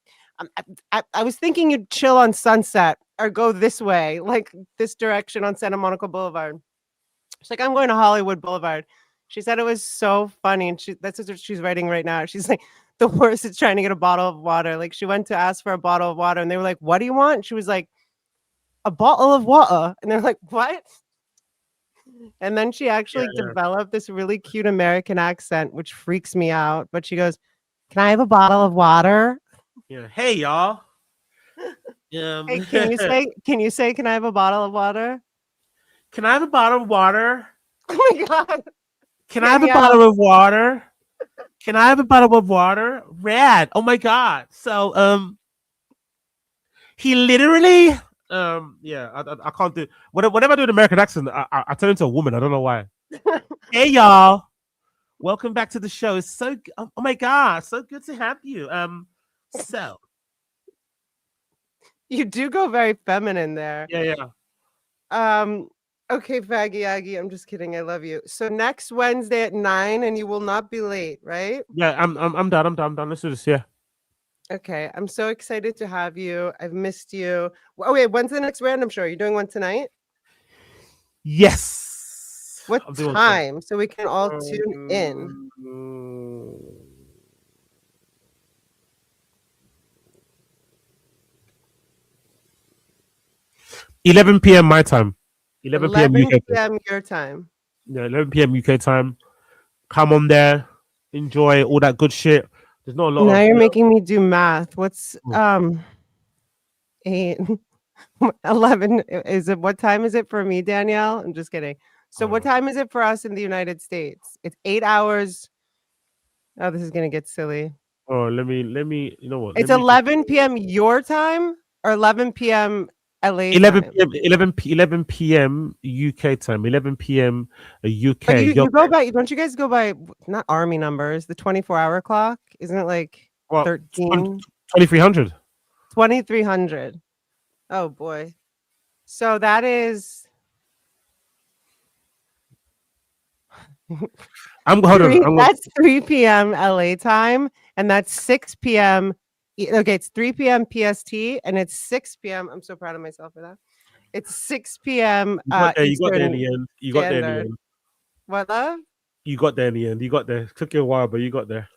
I was thinking you'd chill on Sunset or go this way, like this direction on Santa Monica Boulevard. She's like, I'm going to Hollywood Boulevard. She said it was so funny, and that's what she's writing right now. She's like, the worst is trying to get a bottle of water. Like she went to ask for a bottle of water, and they were like, "What do you want?" And she was like, "A bottle of water." And they're like, "What?" And then she actually developed this really cute American accent, which freaks me out. But she goes, "Can I have a bottle of water?" Yeah. Hey y'all. Hey, can you say? Can I have a bottle of water? Can I have a bottle of water? Oh my god! Can I have a bottle of water? Can I have a bottle of water? Rad. Oh my god. So he literally yeah, I can't do whenever I do an American accent, I turn into a woman. I don't know why. Hey y'all. Welcome back to the show. It's so oh my god, so good to have you. So you do go very feminine there. Yeah. Okay, Faggy Aggie, I'm just kidding. I love you. So next Wednesday at 9, and you will not be late, right? Yeah, I'm done. I'm done. Let's do this. Yeah. Okay, I'm so excited to have you. I've missed you. Oh wait, when's the next random show? Are you doing one tonight? Yes. What time? So we can all tune in. 11 p.m. my time. 11 p.m. UK p.m. your time. Yeah, 11 p.m. UK time. Come on there, enjoy all that good shit. There's not a lot. Now you're making me do math. What's 8, 11? Is it what time is it for me, Danielle? I'm just kidding. So what time is it for us in the United States? It's 8 hours. Oh, this is gonna get silly. Oh, let me. You know what? It's 11 p.m. your time or 11 p.m. LA 11 time? p.m. 11 p.m. UK time. 11 p.m. UK. But you go by. Don't you guys go by not army numbers? The 24-hour clock, isn't it like 13? 2300. 2300. Oh boy. So that is. That's 3 p.m. LA time, and that's 6 p.m. Okay, it's 3 p.m. PST, and it's 6 p.m. I'm so proud of myself for that. It's 6 p.m. You got there in the end. You got there in the end. What, love? You got there in the end. You got there. It took you a while, but you got there.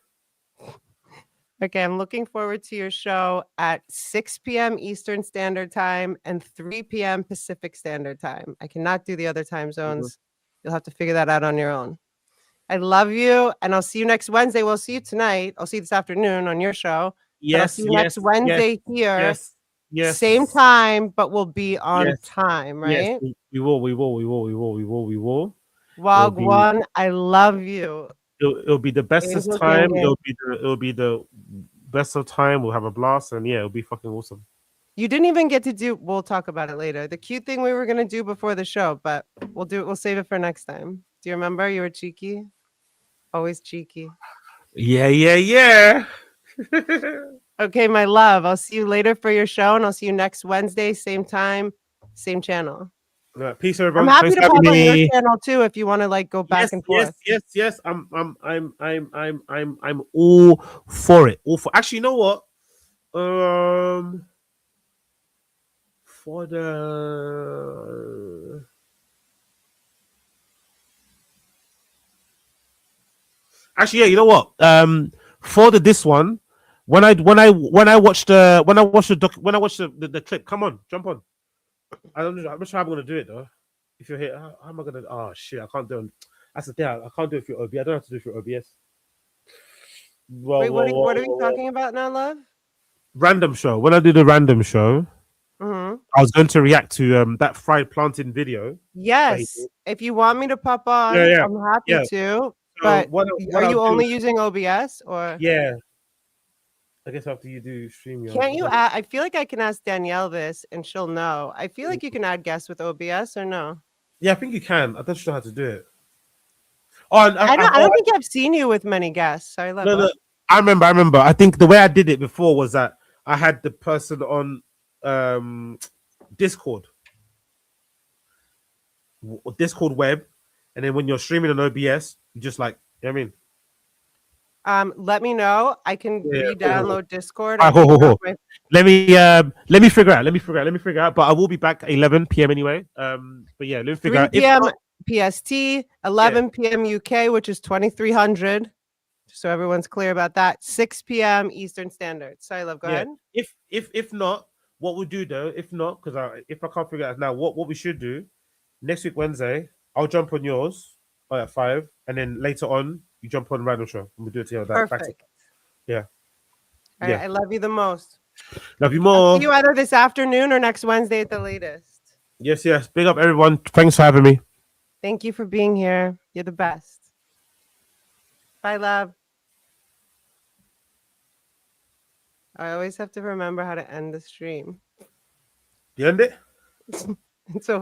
Okay, I'm looking forward to your show at 6 p.m. Eastern Standard Time and 3 p.m. Pacific Standard Time. I cannot do the other time zones. You'll have to figure that out on your own. I love you, and I'll see you next Wednesday. We'll see you tonight. I'll see you this afternoon on your show. Yes, I'll see you next Wednesday here. Yes. Same time, but we'll be on time, right? Yes, we will. Wagwan, I love you. It'll be the best of time. It'll be the best of time. We'll have a blast, and yeah, it'll be fucking awesome. You didn't even get to do. We'll talk about it later. The cute thing we were gonna do before the show, but we'll do it. We'll save it for next time. Do you remember? You were cheeky. Always cheeky. Yeah. Okay, my love. I'll see you later for your show, and I'll see you next Wednesday, same time, same channel. Right, peace, everyone. I'm happy to pop on your channel too if you want to like go back and forth. Yes. I'm all for it. All for. Actually, you know what? For the Actually, yeah. You know what? For this one, when I watched the clip, come on, jump on. I'm not sure how I'm gonna do it though. If you're here, how am I gonna? Oh shit, I can't do it. That's the thing. I can't do it through OBS. I don't have to do it through OBS. Whoa, Wait, whoa, whoa, what are we whoa, whoa. talking about now, love? Random show. When I do the random show, Mm-hmm. I was going to react to that fried plantain video. That he Yes. did. If you want me to pop on, Yeah, yeah, I'm happy yeah. to. So But what are I'll you do? only using OBS or Yeah, I guess after you do StreamYard. can't you add? I feel like I can ask Danielle this and she'll know. I feel like you can add guests with OBS or no? Yeah, I think you can. I don't know how to do it. Oh, and I don't think I've seen you with many guests. Sorry, love. no, What? no. I remember. I think the way I did it before was that I had the person on Discord, Discord web, and then when you're streaming on OBS, you just like, you know what I mean? Let me know. I can Yeah. re-download Discord Ah, and ho, ho, figure out ho. my. Let me figure out. Let me figure out. But I will be back at 11 p.m. anyway. But yeah, let me figure 3 out. If p.m. not, PST, 11 p.m. UK, which is 2300. So everyone's clear about that. 6 p.m. Eastern Standard. Sorry, love. Go yeah. ahead. If not, what we'll do though, if not, because if I can't figure it out now, what we should do next week Wednesday, I'll jump on yours at 5, and then later on you jump on Random Show. And we'll do it together. Back to Perfect. yeah. All right. I love you the most. Love you I'll more. see you either this afternoon or next Wednesday at the latest. Yes. Big up everyone. Thanks for having me. Thank you for being here. You're the best. Bye, love. I always have to remember how to end the stream. You end it? It's so